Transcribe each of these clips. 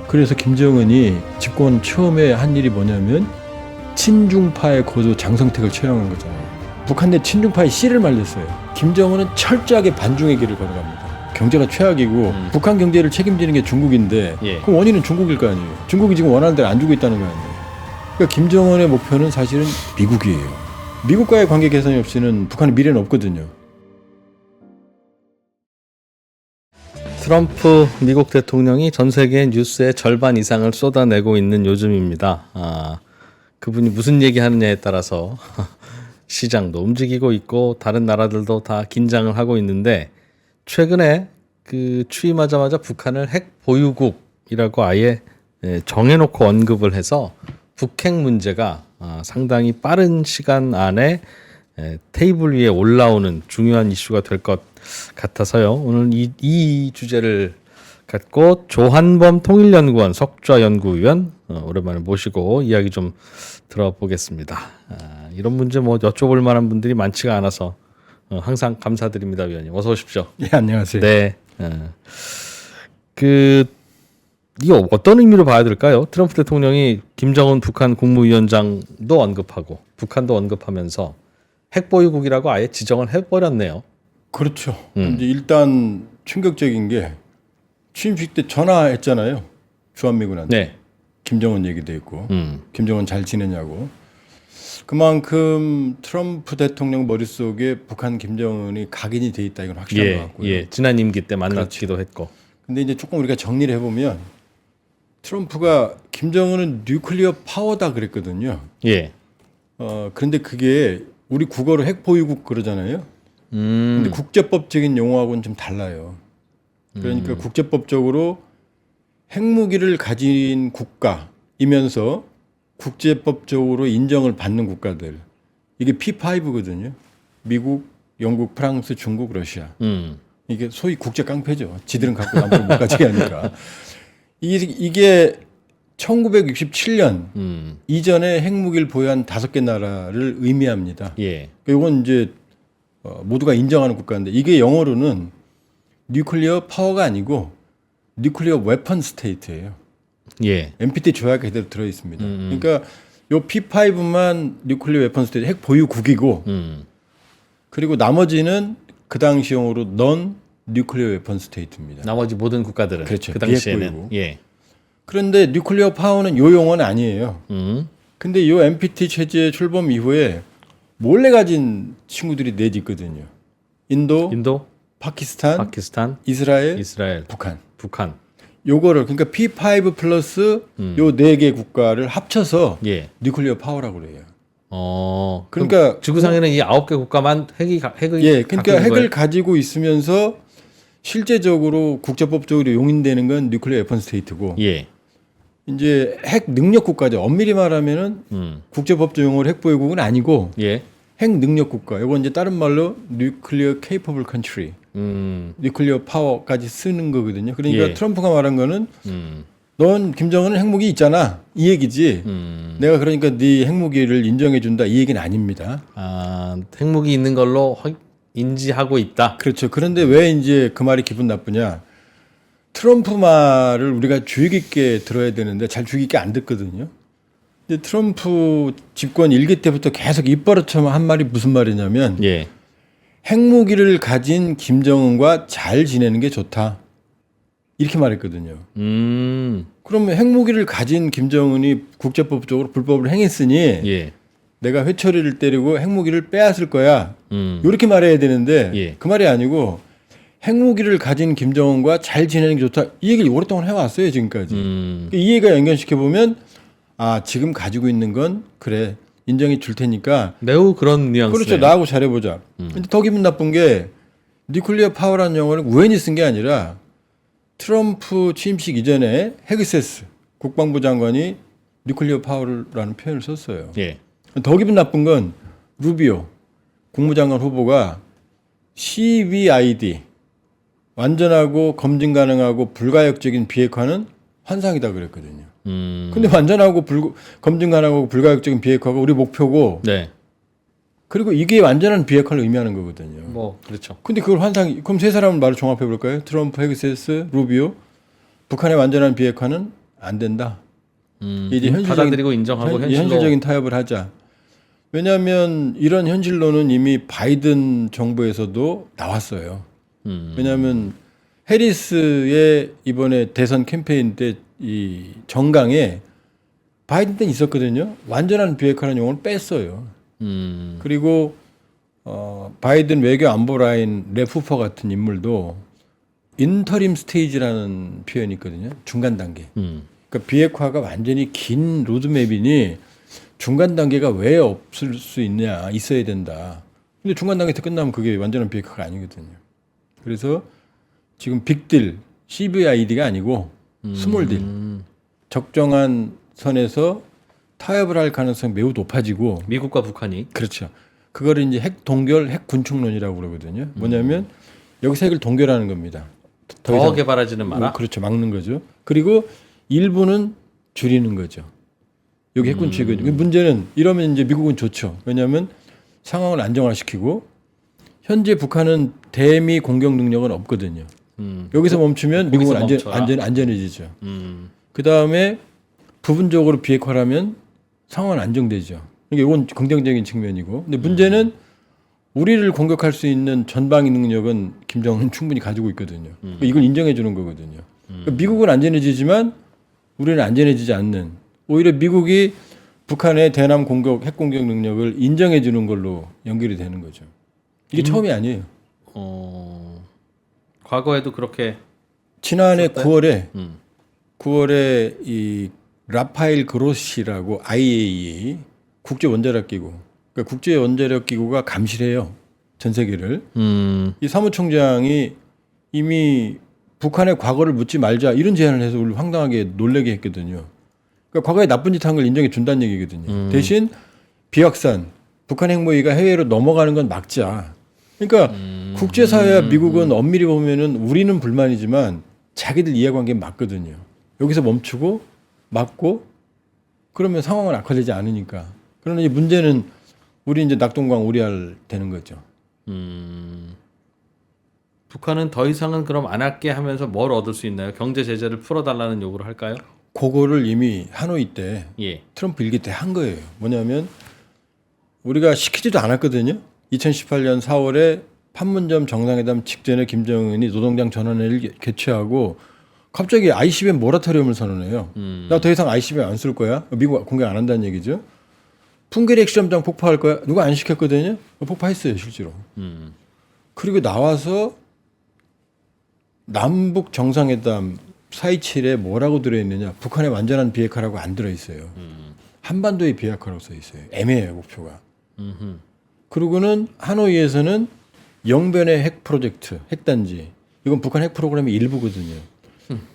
그래서 김정은이 집권 처음에 한 일이 뭐냐면 친중파의 고조 장성택을 처형한 거잖아요. 북한 내 친중파의 씨를 말렸어요. 김정은은 철저하게 반중의 길을 걸어갑니다. 경제가 최악이고 북한 경제를 책임지는 게 중국인데 그럼 원인은 중국일 거 아니에요. 중국이 지금 원하는 대로 안 주고 있다는 거 아니에요. 그러니까 김정은의 목표는 사실은 미국이에요. 미국과의 관계 개선이 없이는 북한의 미래는 없거든요. 트럼프 미국 대통령이 전 세계 뉴스의 절반 이상을 쏟아내고 있는 요즘입니다. 그분이 무슨 얘기하느냐에 따라서 시장도 움직이고 있고 다른 나라들도 다 긴장을 하고 있는데 최근에 그 취임하자마자 북한을 핵 보유국이라고 아예 정해놓고 언급을 해서 북핵 문제가 상당히 빠른 시간 안에 테이블 위에 올라오는 중요한 이슈가 될 것 같아서요. 오늘 이 주제를 갖고 조한범 통일연구원 석좌연구위원 오랜만에 모시고 이야기 좀 들어보겠습니다. 이런 문제 뭐 여쭤볼 만한 분들이 많지가 않아서 항상 감사드립니다, 위원님. 어서 오십시오. 예, 안녕하세요. 네. 이거 어떤 의미로 봐야 될까요? 트럼프 대통령이 김정은 북한 국무위원장도 언급하고 북한도 언급하면서 핵보유국이라고 아예 지정을 해버렸네요. 그렇죠. 이제 일단 충격적인 게 취임식 때 전화했잖아요. 주한미군한테. 네. 김정은 얘기도 있고 김정은 잘 지내냐고. 그만큼 트럼프 대통령 머릿속에 북한 김정은이 각인이 돼 있다. 이건 확실한 것 같고요. 예. 지난 임기 때 만났기도 했고. 근데 이제 조금 우리가 정리를 해보면 트럼프가 김정은은 뉴클리어 파워다 그랬거든요. 예. 그런데 그게 우리 국어로 핵보유국 그러잖아요. 근데 국제법적인 용어하고는 좀 달라요. 그러니까 국제법적으로 핵무기를 가진 국가이면서 국제법적으로 인정을 받는 국가들. 이게 P5거든요. 미국, 영국, 프랑스, 중국, 러시아. 이게 소위 국제 깡패죠. 지들은 갖고 남들 못 가지게 하니까. 이게 1967년 이전에 핵무기를 보유한 5개 나라를 의미합니다. 예. 이건 이제 모두가 인정하는 국가인데 이게 영어로는 뉴클리어 파워가 아니고 뉴클리어 웨펀 스테이트예요. 예. NPT 조약에 그대로 들어 있습니다. 그러니까 요 P5만 뉴클리어 웨펀 스테이트 핵 보유국이고 그리고 나머지는 그 당시 용어로 넌 뉴클리어 웨펀 스테이트입니다. 나머지 모든 국가들은 그렇죠. 그 당시에는 비핵보유국. 예. 그런데 뉴클리어 파워는 요 용어는 아니에요. 근데 요 NPT 체제 출범 이후에 몰래 가진 친구들이 넷 있거든요. 인도, 파키스탄, 이스라엘, 북한. 요거를 그러니까 P5 플러스 요 4개 국가를 합쳐서 예. 뉴클리어 파워라고 그래요. 그러니까 지구상에는 이 9개 국가만 핵을 예, 그러니까 핵을 거예요? 가지고 있으면서 실제적으로 국제법적으로 용인되는 건 뉴클리어 웨펀 스테이트고 예. 이제 핵 능력 국가죠. 엄밀히 말하면은 국제법적 용어로 핵 보유국은 아니고 예. 핵 능력 국가. 이건 이제 다른 말로 뉴클리어 케이퍼블 컨트리. 뉴클리어 파워까지 쓰는 거거든요. 그러니까 예. 트럼프가 말한 거는 넌 김정은은 핵무기 있잖아. 이 얘기지. 내가 그러니까 네 핵무기를 인정해 준다. 이 얘기는 아닙니다. 핵무기 있는 걸로 인지하고 있다. 그렇죠. 그런데 왜 이제 그 말이 기분 나쁘냐? 트럼프 말을 우리가 주의 깊게 들어야 되는데 잘 주의 깊게 안 듣거든요. 근데 트럼프 집권 1기 때부터 계속 입버릇처럼 한 말이 무슨 말이냐면 예. 핵무기를 가진 김정은과 잘 지내는 게 좋다. 이렇게 말했거든요. 그러면 핵무기를 가진 김정은이 국제법적으로 불법을 행했으니 예. 내가 회초리를 때리고 핵무기를 빼앗을 거야. 이렇게 말해야 되는데 예. 그 말이 아니고 핵무기를 가진 김정은과 잘 지내는 게 좋다. 이 얘기를 오랫동안 해왔어요, 지금까지. 이 얘기가 연결시켜보면 지금 가지고 있는 건 그래. 인정해 줄 테니까. 매우 그런 뉘앙스네요. 그렇죠. 나하고 잘해보자. 근데 더 기분 나쁜 게 뉴클리어 파워라는 용어를 우연히 쓴 게 아니라 트럼프 취임식 이전에 헤그세스 국방부 장관이 뉴클리어 파워라는 표현을 썼어요. 예. 더 기분 나쁜 건 루비오 국무장관 후보가 CVID 완전하고 검증 가능하고 불가역적인 비핵화는 환상이다 그랬거든요. 근데 완전하고 검증 가능하고 불가역적인 비핵화가 우리 목표고 네. 그리고 이게 완전한 비핵화를 의미하는 거거든요. 뭐 그렇죠. 근데 그걸 환상 그럼 세 사람을 말을 종합해 볼까요? 트럼프, 헤그세스, 루비오 북한의 완전한 비핵화는 안 된다. 받아들이고 인정하고 현실적인 타협을 하자. 왜냐하면 이런 현실론은 이미 바이든 정부에서도 나왔어요. 왜냐하면 해리스의 이번에 대선 캠페인 때 이 정강에 바이든 때는 있었거든요. 완전한 비핵화라는 용어를 뺐어요. 그리고 바이든 외교 안보 라인 레프퍼 같은 인물도 인터림 스테이지라는 표현이 있거든요. 중간 단계. 그러니까 비핵화가 완전히 긴 로드맵이니 중간 단계가 왜 없을 수 있냐, 있어야 된다. 근데 중간 단계 때 끝나면 그게 완전한 비핵화가 아니거든요. 그래서 지금 빅딜, CVID가 아니고 스몰딜, 적정한 선에서 타협을 할 가능성이 매우 높아지고 미국과 북한이 그렇죠. 그거를 이제 핵 동결, 핵 군축론이라고 그러거든요. 뭐냐면 여기서 핵을 동결하는 겁니다. 더 개발하지는 마라. 그렇죠. 막는 거죠. 그리고 일부는 줄이는 거죠. 여기 핵 군축이거든요. 문제는 이러면 이제 미국은 좋죠. 왜냐하면 상황을 안정화시키고 현재 북한은 대미 공격 능력은 없거든요. 여기서 멈추면 미국은 안전해지죠. 그 다음에 부분적으로 비핵화라면 상황은 안정되죠. 그러니까 이건 긍정적인 측면이고. 근데 문제는 우리를 공격할 수 있는 전방위 능력은 김정은은 충분히 가지고 있거든요. 그러니까 이걸 인정해 주는 거거든요. 그러니까 미국은 안전해지지만 우리는 안전해지지 않는, 오히려 미국이 북한의 대남 공격, 핵 공격 능력을 인정해 주는 걸로 연결이 되는 거죠. 이게 처음이 아니에요. 과거에도 그렇게 지난해 9월에 이 라파엘 그로시라고 IAEA 국제 원자력 기구, 그러니까 국제 원자력 기구가 감시해요. 전 세계를. 이 사무총장이 이미 북한의 과거를 묻지 말자 이런 제안을 해서 우리 황당하게 놀래게 했거든요. 그러니까 과거에 나쁜 짓 한 걸 인정해 준다는 얘기거든요. 대신 비확산, 북한 핵무기가 해외로 넘어가는 건 막자. 그러니까 국제사회와 미국은 엄밀히 보면은 우리는 불만이지만 자기들 이해관계는 맞거든요. 여기서 멈추고 막고 그러면 상황은 악화되지 않으니까. 그러나 이제 문제는 우리 이제 낙동강 우리할 되는 거죠. 북한은 더 이상은 그럼 안 할게 하면서 뭘 얻을 수 있나요? 경제 제재를 풀어달라는 요구를 할까요? 그거를 이미 하노이 때 예. 트럼프 일기 때 한 거예요. 뭐냐면 우리가 시키지도 않았거든요. 2018년 4월에 판문점 정상회담 직전에 김정은이 노동당 전환회를 개최하고 갑자기 ICBM 모라토리엄을 선언해요. 나 더 이상 ICBM 안 쓸 거야. 미국 공격 안 한다는 얘기죠. 풍계리 핵실험장 폭파할 거야. 누가 안 시켰거든요. 폭파했어요, 실제로. 그리고 나와서 남북 정상회담 4.27에 뭐라고 들어있느냐. 북한의 완전한 비핵화라고 안 들어있어요. 한반도의 비핵화라고 써 있어요. 애매해요, 목표가. 그리고는 하노이에서는 영변의 핵 프로젝트, 핵단지. 이건 북한 핵 프로그램의 일부거든요.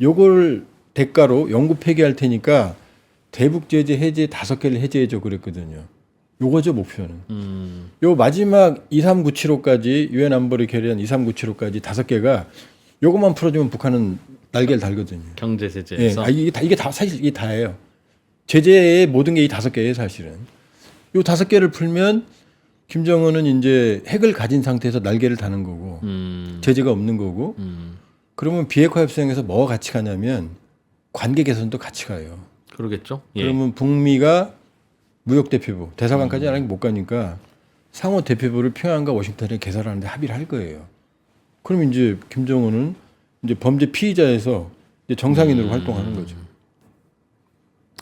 요걸 대가로 영구 폐기할 테니까 대북 제재 해제 5개를 해제해줘 그랬거든요. 요거죠, 목표는. 요 마지막 23975까지 유엔 안보리 결의안 23975까지 5개가 요것만 풀어주면 북한은 날개를 달거든요. 경제 제재에서. 예. 이게 다 사실 이게 다예요. 제재의 모든 게 이 5개예요, 사실은. 요 5개를 풀면 김정은은 이제 핵을 가진 상태에서 날개를 다는 거고 제재가 없는 거고 그러면 비핵화 협상에서 뭐가 같이 가냐면 관계 개선도 같이 가요. 그러겠죠. 예. 그러면 북미가 무역 대표부 대사관까지 안 하기 못 가니까 상호 대표부를 평양과 워싱턴에 개설하는데 합의를 할 거예요. 그럼 이제 김정은은 이제 범죄 피의자에서 이제 정상인으로 활동하는 거죠.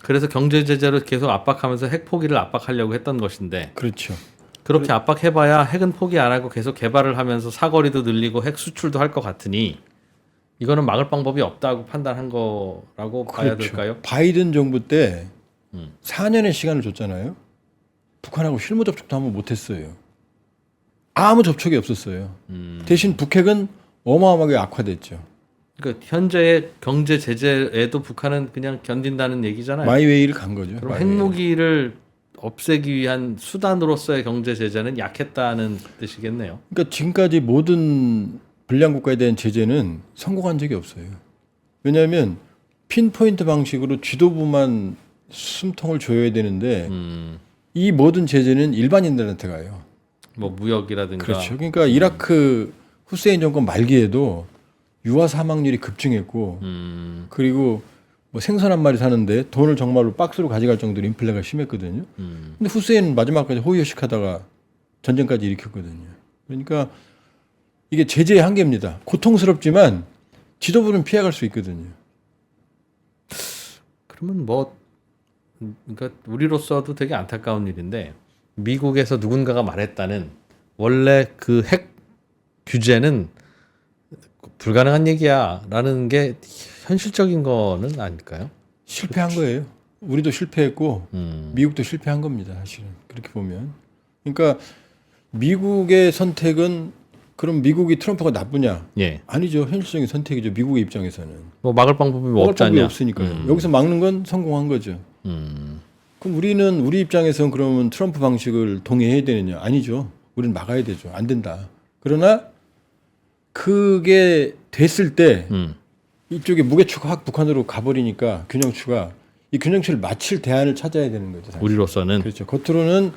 그래서 경제 제재로 계속 압박하면서 핵 포기를 압박하려고 했던 것인데. 그렇죠. 그렇게 압박해봐야 핵은 포기 안 하고 계속 개발을 하면서 사거리도 늘리고 핵 수출도 할 것 같으니 이거는 막을 방법이 없다고 판단한 거라고 봐야 될까요? 바이든 정부 때 4년의 시간을 줬잖아요. 북한하고 실무 접촉도 한번 못했어요. 아무 접촉이 없었어요. 대신 북핵은 어마어마하게 악화됐죠. 그러니까 현재의 경제 제재에도 북한은 그냥 견딘다는 얘기잖아요. 마이웨이를 간 거죠. 그럼 핵무기를 없애기 위한 수단으로서의 경제 제재는 약했다는 뜻이겠네요. 그러니까 지금까지 모든 불량 국가에 대한 제재는 성공한 적이 없어요. 왜냐하면 핀포인트 방식으로 지도부만 숨통을 조여야 되는데 이 모든 제재는 일반인들한테 가요. 뭐 무역이라든가. 그렇죠. 그러니까 이라크 후세인 정권 말기에도 유아 사망률이 급증했고 그리고 뭐 생선 한 마리 사는데 돈을 정말로 박스로 가져갈 정도로 인플레가 심했거든요. 근데 후세인은 마지막까지 호의호식하다가 전쟁까지 일으켰거든요. 그러니까 이게 제재의 한계입니다. 고통스럽지만 지도부는 피해갈 수 있거든요. 그러면 뭐 그러니까 우리로서도 되게 안타까운 일인데 미국에서 누군가가 말했다는 원래 그 핵 규제는 불가능한 얘기야라는 게 현실적인 거는 아닐까요? 실패한 거예요. 우리도 실패했고 미국도 실패한 겁니다. 사실은 그렇게 보면. 그러니까 미국의 선택은 그럼 미국이 트럼프가 나쁘냐? 예. 아니죠. 현실적인 선택이죠. 미국의 입장에서는. 뭐 막을 방법이 뭐 막을 없지 방법이 않냐? 없으니까요. 여기서 막는 건 성공한 거죠. 그럼 우리 입장에서는 그러면 트럼프 방식을 동의해야 되느냐? 아니죠. 우리는 막아야 되죠. 안 된다. 그러나 그게 됐을 때 이쪽에 무게추가 확 북한으로 가버리니까 균형추가 이 균형추를 맞출 대안을 찾아야 되는 거죠. 사실. 우리로서는 그렇죠. 겉으로는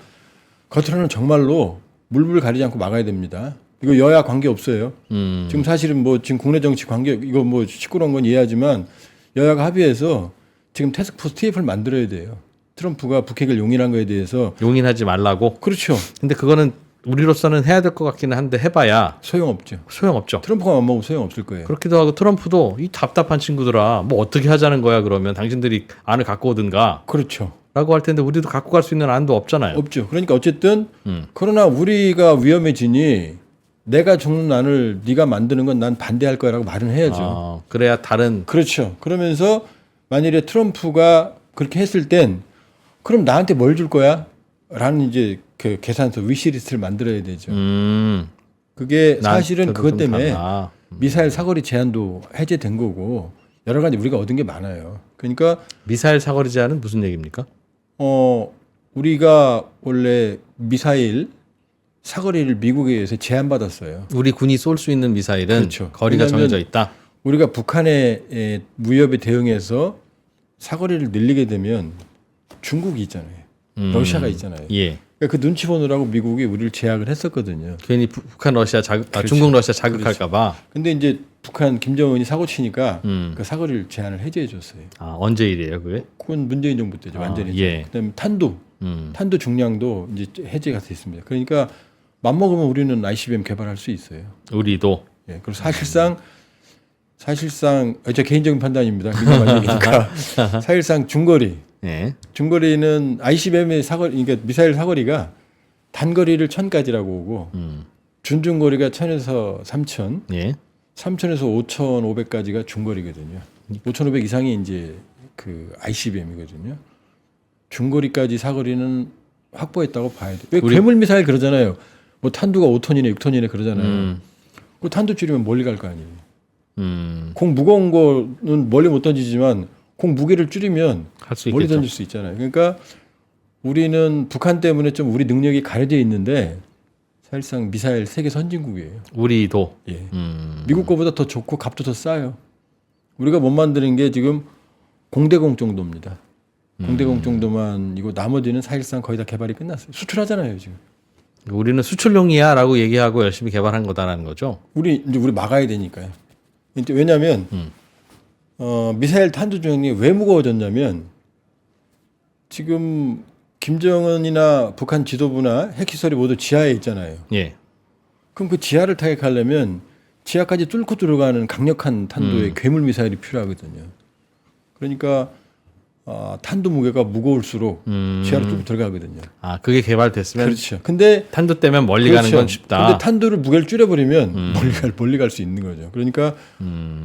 정말로 물불 가리지 않고 막아야 됩니다. 이거 여야 관계 없어요. 지금 사실은 뭐 지금 국내 정치 관계 이거 뭐 시끄러운 건 이해하지만 여야가 합의해서 지금 태스크포스 TF를 만들어야 돼요. 트럼프가 북핵을 용인한 거에 대해서 용인하지 말라고. 그렇죠. 근데 그거는 우리로서는 해야 될 것 같기는 한데 해봐야 소용없죠. 소용없죠. 트럼프가 안 먹으면 소용없을 거예요. 그렇기도 하고 트럼프도 이 답답한 친구들아 뭐 어떻게 하자는 거야 그러면 당신들이 안을 갖고 오든가 그렇죠. 라고 할 텐데 우리도 갖고 갈 수 있는 안도 없잖아요. 없죠. 그러니까 어쨌든 그러나 우리가 위험해지니 내가 죽는 안을 네가 만드는 건 난 반대할 거야라고 말은 해야죠. 그래야 다른 그렇죠. 그러면서 만일에 트럼프가 그렇게 했을 땐 그럼 나한테 뭘 줄 거야? 라는 이제 그 계산서 위시리스트를 만들어야 되죠. 그게 사실은 그것 때문에 미사일 사거리 제한도 해제된 거고 여러 가지 우리가 얻은 게 많아요. 그러니까 미사일 사거리 제한은 무슨 얘기입니까? 우리가 원래 미사일 사거리를 미국에 의해서 제한받았어요. 우리 군이 쏠 수 있는 미사일은 그렇죠. 거리가 왜냐하면 정해져 있다. 우리가 북한의 무협에 대응해서 사거리를 늘리게 되면 중국이 있잖아요. 러시아가 있잖아요. 예. 그러니까 그 눈치 보느라고 미국이 우리를 제약을 했었거든요. 괜히 북한 러시아 그렇죠. 중국 러시아 자극할까봐. 근데 이제 북한 김정은이 사고 치니까 그 사거리를 제한을 해제해 줬어요. 언제 일이에요 그게? 그건 문재인 정부 때죠. 완전히. 예. 그다음에 탄도 중량도 이제 해제가 됐습니다. 그러니까 맘먹으면 우리는 ICBM 개발할 수 있어요. 우리도. 예. 그리고 사실상 제 개인적인 판단입니다. 민감한 얘기니까 사실상 중거리. 예. 중거리는 ICBM의 사거리, 그러니까 미사일 사거리가 단거리를 1000까지라고 오고 준중거리가 1000에서 3000, 예. 3000에서 5500까지가 중거리거든요. 5500 이상이 이제 그 ICBM이거든요. 중거리까지 사거리는 확보했다고 봐야 돼요. 왜 괴물 미사일 그러잖아요. 뭐 탄두가 5톤이네, 6톤이네 그러잖아요. 그 탄두 줄이면 멀리 갈 거 아니에요. 공 무거운 거는 멀리 못 던지지만 공 무게를 줄이면 할 수 멀리 있겠죠. 던질 수 있잖아요. 그러니까 우리는 북한 때문에 좀 우리 능력이 가려져 있는데 사실상 미사일 세계 선진국이에요. 우리도. 예. 미국 거보다 더 좋고 값도 더 싸요. 우리가 못 만드는 게 지금 공대공 정도입니다. 공대공 정도만이고 나머지는 사실상 거의 다 개발이 끝났어요. 수출하잖아요 지금. 우리는 수출용이야라고 얘기하고 열심히 개발한 거다라는 거죠. 우리 막아야 되니까요. 이제 왜냐하면 미사일 탄두 중량이 왜 무거워졌냐면 지금 김정은이나 북한 지도부나 핵시설이 모두 지하에 있잖아요. 예. 그럼 그 지하를 타격하려면 지하까지 뚫고 들어가는 강력한 탄도의 괴물 미사일이 필요하거든요. 그러니까 탄두 무게가 무거울수록 지하로 뚫고 들어가거든요. 그게 개발됐으면 그렇죠. 근데 탄두 때문에 멀리 그렇죠. 가는 건 쉽다. 근데 탄두를 무게를 줄여버리면 멀리 갈 수 있는 거죠. 그러니까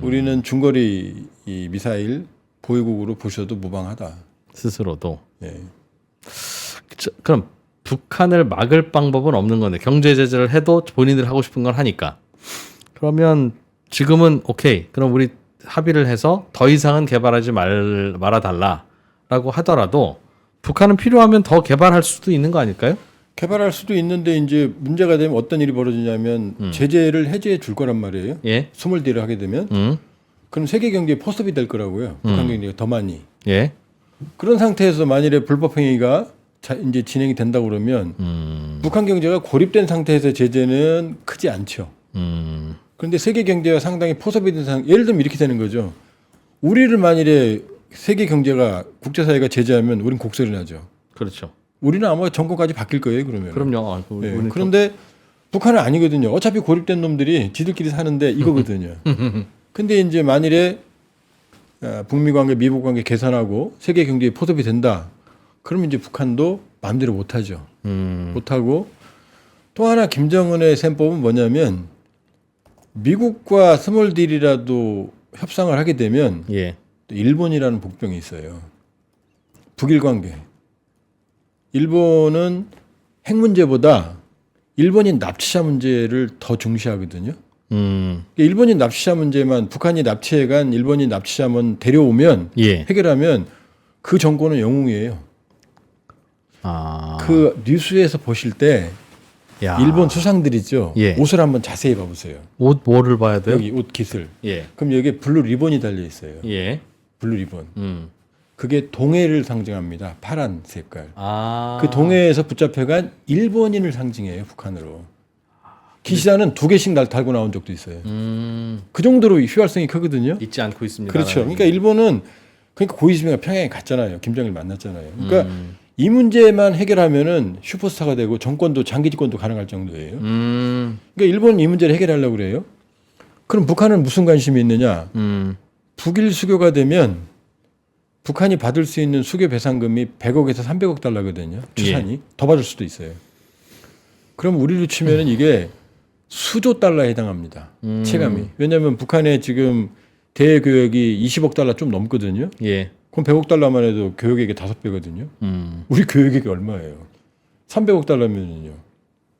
우리는 중거리 이 미사일 보유국으로 보셔도 무방하다. 스스로도. 예. 그럼 북한을 막을 방법은 없는 건데 경제 제재를 해도 본인들 하고 싶은 걸 하니까. 그러면 지금은 오케이. 그럼 우리 합의를 해서 더 이상은 개발하지 말아달라라고 하더라도 북한은 필요하면 더 개발할 수도 있는 거 아닐까요? 개발할 수도 있는데 이제 문제가 되면 어떤 일이 벌어지냐면 제재를 해제해 줄 거란 말이에요. 예. 소멸대를 하게 되면 그럼 세계 경제에 포섭이 될 거라고요. 북한 경제가 더 많이. 예. 그런 상태에서 만일에 불법 행위가 이제 진행이 된다 그러면 북한 경제가 고립된 상태에서 제재는 크지 않죠. 그런데 세계 경제가 상당히 포섭이 된 예를 들면 이렇게 되는 거죠. 우리를 만일에 세계 경제가 국제사회가 제재하면 우린 곡소리 나죠. 그렇죠. 우리는 아마 정권까지 바뀔 거예요. 그러면. 그럼요. 아, 예, 우리는 그런데 북한은 아니거든요. 어차피 고립된 놈들이 지들끼리 사는데 이거거든요. 근데 이제 만일에 북미 관계, 미국 관계 개선하고 세계 경제에 포섭이 된다. 그러면 이제 북한도 마음대로 못하죠. 못하고 또 하나 김정은의 셈법은 뭐냐면 미국과 스몰 딜이라도 협상을 하게 되면 예. 또 일본이라는 복병이 있어요. 북일 관계. 일본은 핵 문제보다 일본인 납치자 문제를 더 중시하거든요. 일본인 납치자 문제만 북한이 납치해간 일본인 납치자만 데려오면 예. 해결하면 그 정권은 영웅이에요. 아. 그 뉴스에서 보실 때 야. 일본 수상들 있죠. 예. 옷을 한번 자세히 봐보세요. 옷 뭐를 봐야 돼요? 여기 옷 깃을. 예. 그럼 여기에 블루 리본이 달려 있어요. 예. 블루 리본. 그게 동해를 상징합니다. 파란 색깔. 아. 그 동해에서 붙잡혀간 일본인을 상징해요. 북한으로. 기시다는 2개씩 달고 나온 적도 있어요. 그 정도로 휘발성이 크거든요. 잊지 않고 있습니다. 그렇죠. 그러니까 일본은 그러니까 고이즈미가 평양에 갔잖아요. 김정일 만났잖아요. 그러니까 이 문제만 해결하면은 슈퍼스타가 되고 정권도 장기 집권도 가능할 정도예요. 그러니까 일본은 이 문제를 해결하려고 그래요. 그럼 북한은 무슨 관심이 있느냐? 북일 수교가 되면 북한이 받을 수 있는 수교 배상금이 100억에서 300억 달러거든요. 추산이. 예. 더 받을 수도 있어요. 그럼 우리로 치면은 이게 수조 달러에 해당합니다. 체감이. 왜냐하면 북한의 지금 대교역이 20억 달러 좀 넘거든요. 예. 그럼 100억 달러만 해도 교역액의 5배거든요. 우리 교역액이 얼마예요? 300억 달러면요.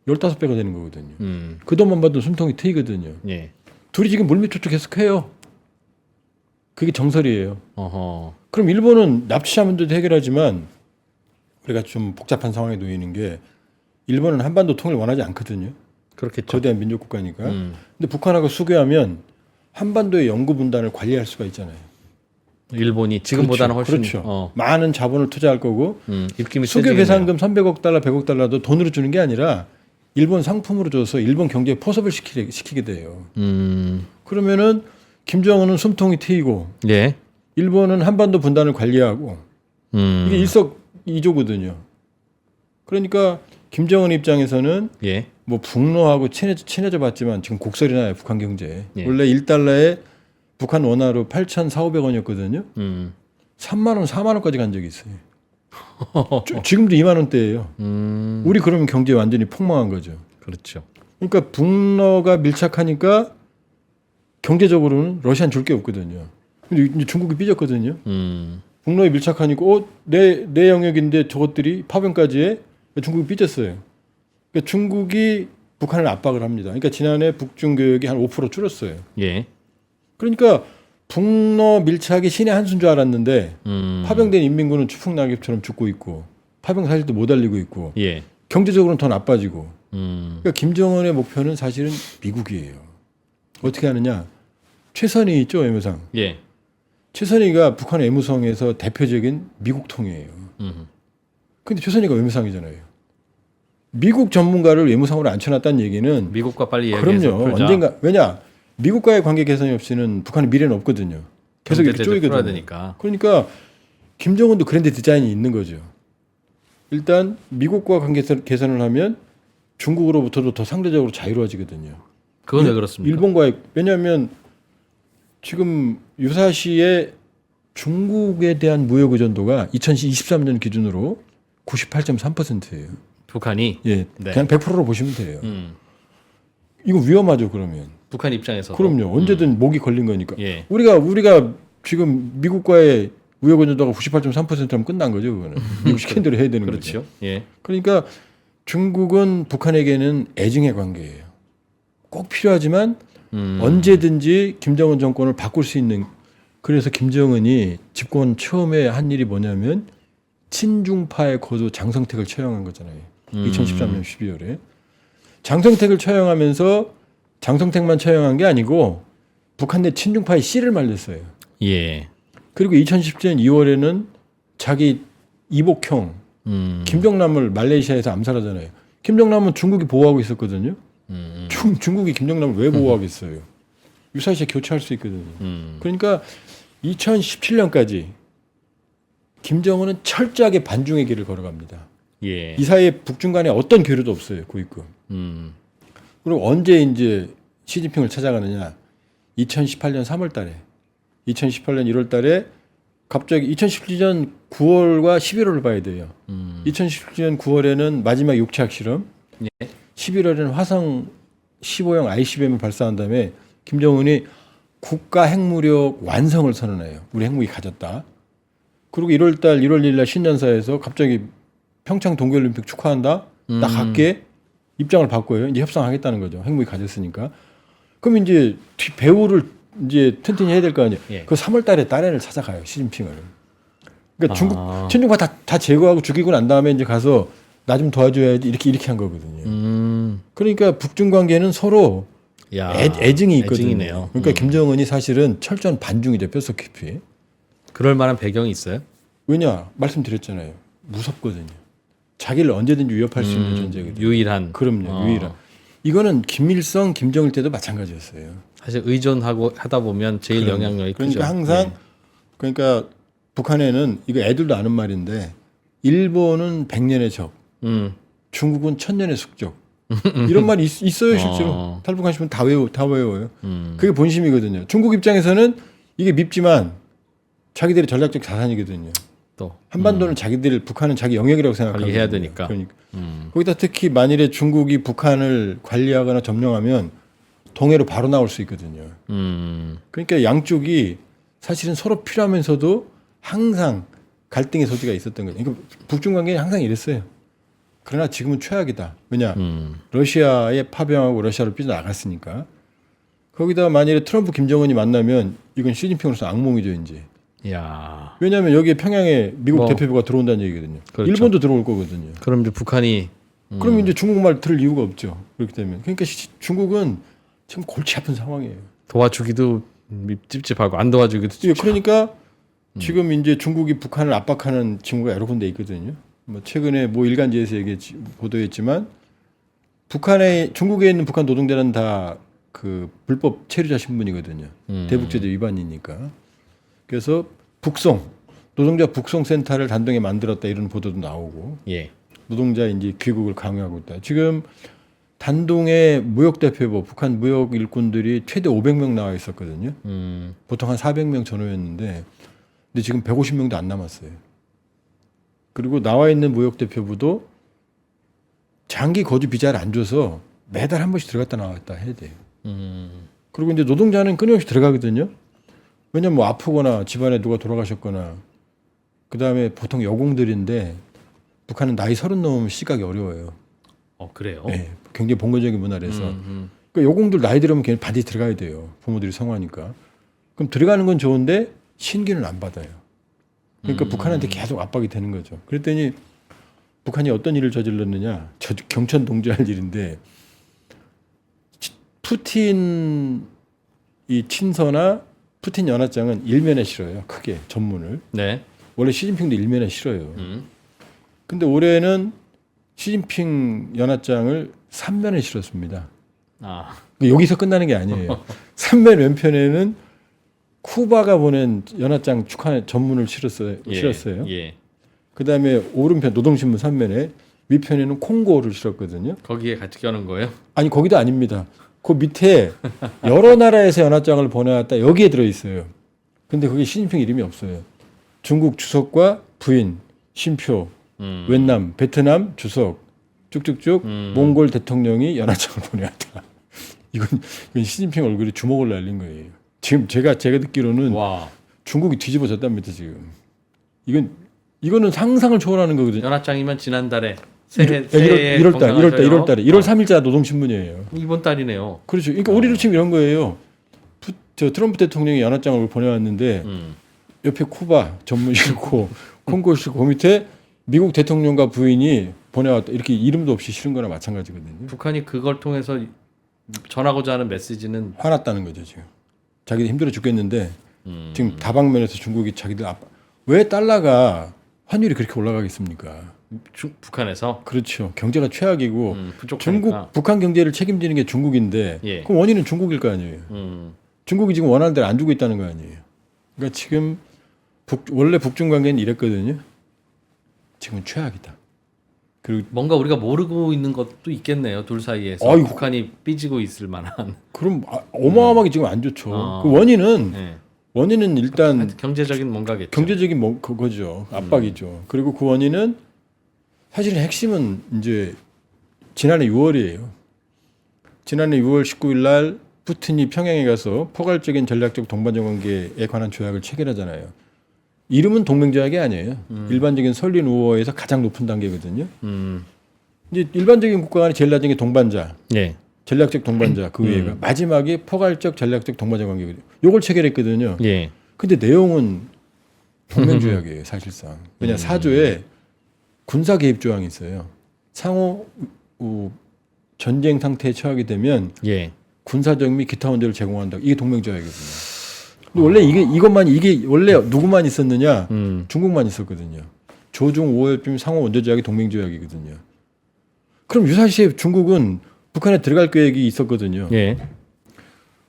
15배가 되는 거거든요. 그 돈만 받도 숨통이 트이거든요. 예. 둘이 지금 물밑조초 계속해요. 그게 정설이에요. 어허. 그럼 일본은 납치자 문제도 해결하지만 우리가 좀 복잡한 상황에 놓이는 게 일본은 한반도 통일 원하지 않거든요. 그렇겠죠. 거대한 민족 국가니까. 근데 북한하고 수교하면 한반도의 영구 분단을 관리할 수가 있잖아요. 일본이 지금보다는 그렇죠. 훨씬 그렇죠. 많은 자본을 투자할 거고 입김이 수교 세지겠네요. 배상금 300억 달러, 100억 달러도 돈으로 주는 게 아니라 일본 상품으로 줘서 일본 경제에 포섭을 시키게 돼요. 그러면은 김정은은 숨통이 트이고 예. 일본은 한반도 분단을 관리하고 이게 일석이조거든요. 그러니까 김정은 입장에서는 예. 뭐 북로하고 친해져 봤지만 지금 곡설이 나요. 북한 경제. 예. 원래 1달러에 북한 원화로 8,400~500원이었거든요. 3만 원, 4만 원까지 간 적이 있어요. 지금도 2만 원대예요. 우리 그러면 경제 완전히 폭망한 거죠. 그렇죠. 그러니까 북러가 밀착하니까 경제적으로는 러시아는 줄 게 없거든요. 근데 이제 중국이 삐졌거든요. 북러에 밀착하니까 내 영역인데 저것들이 파병까지 해. 중국이 삐졌어요. 그러니까 중국이 북한을 압박을 합니다. 그러니까 지난해 북중 교역이 한 5% 줄었어요. 예. 그러니까 북러 밀착이 신의 한 수인 줄 알았는데 파병된 인민군은 추풍낙엽처럼 죽고 있고 파병 사실도 못 알리고 있고 예. 경제적으로는 더 나빠지고 그러니까 김정은의 목표는 사실은 미국이에요. 어떻게 하느냐? 최선희 있죠, 외무상. 예. 최선희가 북한 외무성에서 대표적인 미국통이에요. 근데 최선희가 외무상이잖아요. 미국 전문가를 외무상으로 앉혀놨다는 얘기는 미국과 빨리 이야기해서 그럼요. 풀자. 언젠가 왜냐 미국과의 관계 개선이 없이는 북한의 미래는 없거든요. 계속 이렇게 경제제재 풀어야 쪼이거든요. 되니까. 그러니까 김정은도 그랜드 디자인이 있는 거죠. 일단 미국과 관계 개선을 하면 중국으로부터도 더 상대적으로 자유로워지거든요. 그건 왜 그렇습니까? 일본과의 왜냐하면 지금 유사시에 중국에 대한 무역 의존도가 2023년 기준으로 98.3%예요. 북한이 예, 네. 그냥 100%로 보시면 돼요. 이거 위험하죠, 그러면. 북한 입장에서 그럼요. 언제든 목이 걸린 거니까. 예. 우리가 지금 미국과의 무역 의존도가 98.3%라면 끝난 거죠, 그거는. 미국 시킨 대로 해야 되는 거죠. 그렇죠. 예. 그러니까 중국은 북한에게는 애증의 관계예요. 꼭 필요하지만 언제든지 김정은 정권을 바꿀 수 있는. 그래서 김정은이 집권 처음에 한 일이 뭐냐면 친중파의 거도 장성택을 처형한 거잖아요. 2013년 12월에. 장성택을 처형하면서 장성택만 처형한 게 아니고 북한 내 친중파의 씨를 말렸어요. 예. 그리고 2017년 2월에는 자기 이복형 김정남을 말레이시아에서 암살하잖아요. 김정남은 중국이 보호하고 있었거든요. 중국이 김정남을 왜 보호하겠어요? 유사시에 교체할 수 있거든요. 그러니까 2017년까지 김정은은 철저하게 반중의 길을 걸어갑니다. 예. 이 사이에 북중 간에 어떤 교류도 없어요. 고위급. 그리고 언제 이제 시진핑을 찾아가느냐? 2018년 3월 달에. 2018년 1월 달에 갑자기 2017년 9월과 11월을 봐야 돼요. 2017년 9월에는 마지막 육착 실험. 예. 11월에는 화성 15형 ICBM을 발사한 다음에 김정은이 국가 핵무력 완성을 선언해요. 우리 핵무기 가졌다. 그리고 1월 1일 날 신년사에서 갑자기 평창 동계올림픽 축하한다. 나 갈게. 입장을 바꿔요. 이제 협상하겠다는 거죠. 핵무기 가졌으니까. 그럼 이제 배후를 이제 튼튼히 해야 될 거 아니에요. 예. 그 3월 달에 딸애를 찾아가요. 시진핑을. 그러니까 중국 아. 친중파 다 제거하고 죽이고 난 다음에 이제 가서 나 좀 도와줘야지 이렇게 한 거거든요. 그러니까 북중 관계는 서로 야, 애증이 있거든요. 애증이네요. 그러니까 김정은이 사실은 철저한 반중이죠. 뼛속 깊이. 그럴 만한 배경이 있어요? 왜냐? 말씀드렸잖아요. 무섭거든요. 자기를 언제든지 위협할 수 있는 존재거든요. 유일한. 그럼요. 유일한. 이거는 김일성, 김정일 때도 마찬가지였어요. 사실 의존하고 하다 보면 제일 영향력이 크죠. 그러니까 항상 예. 그러니까 북한에는 이거 애들도 아는 말인데 일본은 100년의 적, 중국은 1000년의 숙적. 이런 말이 있어요, 실제로. 탈북하시면 다 외워요. 그게 본심이거든요. 중국 입장에서는 이게 밉지만 자기들의 전략적 자산이거든요. 또 한반도는 북한은 자기 영역이라고 생각하거든요. 관리해야 되니까. 그러니까. 거기다 특히 만일에 중국이 북한을 관리하거나 점령하면 동해로 바로 나올 수 있거든요. 그러니까 양쪽이 사실은 서로 필요하면서도 항상 갈등의 소지가 있었던 거죠. 그러니까 북중 관계는 항상 이랬어요. 그러나 지금은 최악이다. 왜냐? 러시아에 파병하고 러시아로 삐져나갔으니까. 거기다 만일에 트럼프, 김정은이 만나면 이건 시진핑으로서 악몽이죠, 이제. 야. 왜냐하면 여기에 평양에 미국 뭐, 대표부가 들어온다는 얘기거든요. 그렇죠. 일본도 들어올 거거든요. 그럼 이제 북한이 그럼 이제 중국말 들을 이유가 없죠. 그렇기 때문에. 그러니까 중국은 지금 골치 아픈 상황이에요. 도와주기도 찝찝하고 안 도와주기도 예, 찝찝하고. 그러니까 지금 이제 중국이 북한을 압박하는 징후가 여러 군데 있거든요. 뭐 최근에 뭐 일간지에서 보도했지만 중국에 있는 북한 노동자는 다 그 불법 체류자 신분이거든요. 대북제재 위반이니까. 그래서 노동자 북송 센터를 단동에 만들었다 이런 보도도 나오고 예. 노동자 이제 귀국을 강요하고 있다. 지금 단동에 무역대표부 북한 무역 일꾼들이 최대 500명 나와 있었거든요. 보통 한 400명 전후였는데 근데 지금 150명도 안 남았어요. 그리고 나와 있는 무역대표부도 장기 거주 비자를 안 줘서 매달 한 번씩 들어갔다 나왔다 해야 돼요. 그리고 이제 노동자는 끊임없이 들어가거든요. 왜냐면 뭐 아프거나 집안에 누가 돌아가셨거나 그다음에 보통 여공들인데 북한은 나이 30 넘으면 시각이 어려워요. 그래요? 네, 굉장히 봉건적인 문화라서. 그러니까 여공들 나이 들으면 걔는 반드시 들어가야 돼요. 부모들이 성화니까. 그럼 들어가는 건 좋은데 신규는 안 받아요. 그러니까 북한한테 계속 압박이 되는 거죠. 그랬더니 북한이 어떤 일을 저질렀느냐. 경천 동지할 일인데 푸틴 이 친서나 푸틴 연하장은 일면에 실어요. 크게 전문을. 네. 원래 시진핑도 일면에 실어요. 근데 올해는 시진핑 연하장을 3면에 실었습니다. 아. 여기서 끝나는 게 아니에요. 3면 왼편에는 쿠바가 보낸 연하장 축하 전문을 실었어요. 예. 그다음에 오른편 노동신문 3면에 밑편에는 콩고를 실었거든요. 거기에 같이 껴는 거예요? 아니 거기도 아닙니다. 그 밑에 여러 나라에서 연하장을 보내왔다 여기에 들어 있어요. 근데 그게 시진핑 이름이 없어요. 중국 주석과 부인 심표, 웬남, 베트남 주석 쭉쭉쭉 몽골 대통령이 연하장을 보내왔다. 이건 시진핑 얼굴에 주먹을 날린 거예요. 지금 제가 듣기로는 와. 중국이 뒤집어졌답니다 지금. 이거는 상상을 초월하는 거거든요. 연하장이면 지난달에 1월 달에 1월 3일자 노동신문이에요. 이번 달이네요. 그렇죠. 그러니까 우리로 치면 이런 거예요. 트럼프 대통령이 연하장을 보내왔는데 옆에 쿠바 전문 실고 콩고 실고 그 밑에 미국 대통령과 부인이 보내왔다. 이렇게 이름도 없이 실은 거나 마찬가지거든요. 북한이 그걸 통해서 전하고자 하는 메시지는 화났다는 거죠 지금. 자기들 힘들어 죽겠는데 지금 다방면에서 중국이 왜 달러가 환율이 그렇게 올라가겠습니까? 북한에서 그렇죠. 경제가 최악이고 부족하니까. 북한 경제를 책임지는 게 중국인데 예. 그럼 원인은 중국일 거 아니에요. 중국이 지금 원하는 대로 안 주고 있다는 거 아니에요. 그러니까 지금 원래 북중 관계는 이랬거든요. 지금은 최악이다. 그리고 뭔가 우리가 모르고 있는 것도 있겠네요. 둘 사이에서 아이고. 북한이 삐지고 있을 만한. 그럼 어마어마하게 지금 안 좋죠. 어. 그 원인은 네. 일단 하여튼 경제적인 뭔가겠죠. 경제적인 그거죠. 압박이죠. 그리고 그 원인은 사실은 핵심은 이제 지난해 6월이에요. 지난해 6월 19일 날 푸틴이 평양에 가서 포괄적인 전략적 동반자 관계에 관한 조약을 체결하잖아요. 이름은 동맹조약이 아니에요. 일반적인 설린 우호에서 가장 높은 단계거든요. 이제 일반적인 국가 간의 제일 낮은 게 동반자, 예. 전략적 동반자 그 위에가 마지막에 포괄적 전략적 동반자 관계거든요. 요걸 체결했거든요. 예. 근데 내용은 동맹조약이에요, 사실상. 왜냐 4조에 군사 개입 조항이 있어요. 상호 전쟁 상태에 처하게 되면 예. 군사적 및 기타 원조를 제공한다. 이게 동맹조약이거든요. 근데 원래 이게 원래 누구만 있었느냐? 중국만 있었거든요. 조중 5협심 상호 원조조약이 동맹조약이거든요. 그럼 유사시에 중국은 북한에 들어갈 계획이 있었거든요. 예.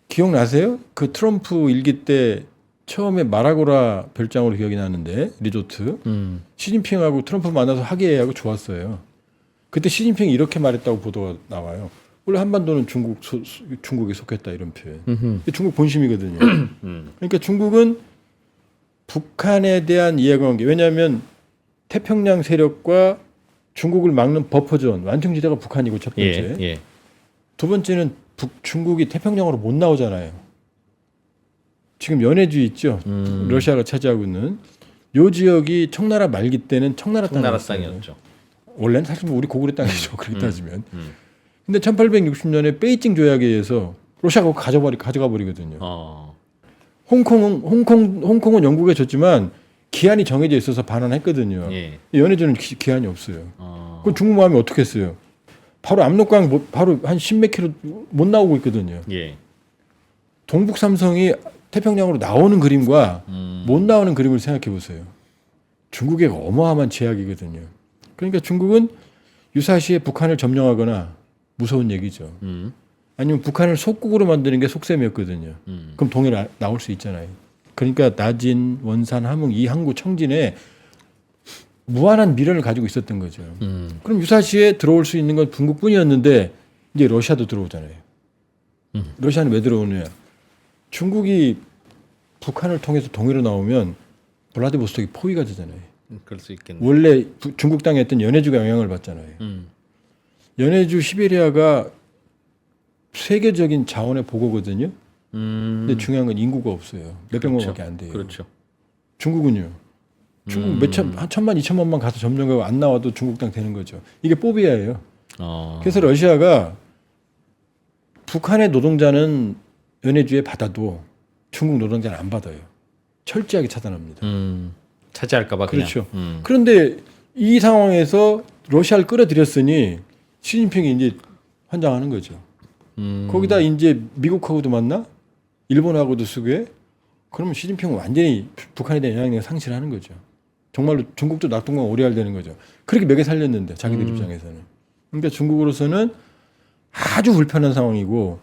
기억나세요? 그 트럼프 일기 때 처음에 마라고라 별장으로 기억이 나는데 리조트 시진핑하고 트럼프 만나서 화기애애하고 좋았어요. 그때 시진핑이 이렇게 말했다고 보도가 나와요. 원래 한반도는 중국에 속했다 이런 표현. 중국 본심이거든요. 그러니까 중국은 북한에 대한 이해관계. 왜냐하면 태평양 세력과 중국을 막는 버퍼존 완충지대가 북한이고 첫 번째. 예. 예. 두 번째는 중국이 태평양으로 못 나오잖아요. 지금 연해주 있죠. 러시아가 차지하고 있는 요 지역이 청나라 말기 때는 청나라 땅이었죠. 원래는 사실 우리 고구려 땅이죠. 그렇게 따지면. 근데 1860년에 베이징 조약에 의해서 러시아가 가져가 버리거든요. 홍콩은 영국에 줬지만 기한이 정해져 있어서 반환했거든요. 예. 연해주는 기한이 없어요. 그럼 중국 마음이 어떻게 했어요? 바로 압록강 바로 한 10몇 킬로 못 나오고 있거든요. 예. 동북 삼성이 태평양으로 나오는 그림과 못 나오는 그림을 생각해 보세요. 중국의 어마어마한 제약이거든요. 그러니까 중국은 유사시에 북한을 점령하거나 무서운 얘기죠. 아니면 북한을 속국으로 만드는 게 속셈이었거든요. 그럼 동해로 나올 수 있잖아요. 그러니까 나진, 원산, 함흥, 이 항구 청진에 무한한 미련을 가지고 있었던 거죠. 그럼 유사시에 들어올 수 있는 건 중국뿐이었는데 이제 러시아도 들어오잖아요. 러시아는 왜 들어오느냐? 중국이 북한을 통해서 동해로 나오면 블라디보스톡이 포위가 되잖아요. 그럴 수 있겠네. 원래 중국 땅에 있던 연해주가 영향을 받잖아요. 연해주 시베리아가 세계적인 자원의 보고거든요. 근데 중요한 건 인구가 없어요. 몇백 명밖에 안 돼요. 그렇죠. 중국은요. 중국 한 1,000만, 2,000만만 가서 점령하고 안 나와도 중국 땅 되는 거죠. 이게 뽀비아예요. 그래서 러시아가 북한의 노동자는 연해주에 받아도 중국 노동자는 안 받아요. 철저하게 차단합니다. 차지할까봐 그냥. 그렇죠. 그런데 이 상황에서 러시아를 끌어들였으니 시진핑이 이제 환장하는 거죠. 거기다 이제 미국하고도 만나, 일본하고도 수교해. 그러면 시진핑은 완전히 북한에 대한 영향력을 상실하는 거죠. 정말로 중국도 낙동강 오리알 되는 거죠. 그렇게 먹여 살렸는데 자기들 입장에서는. 그러니까 중국으로서는 아주 불편한 상황이고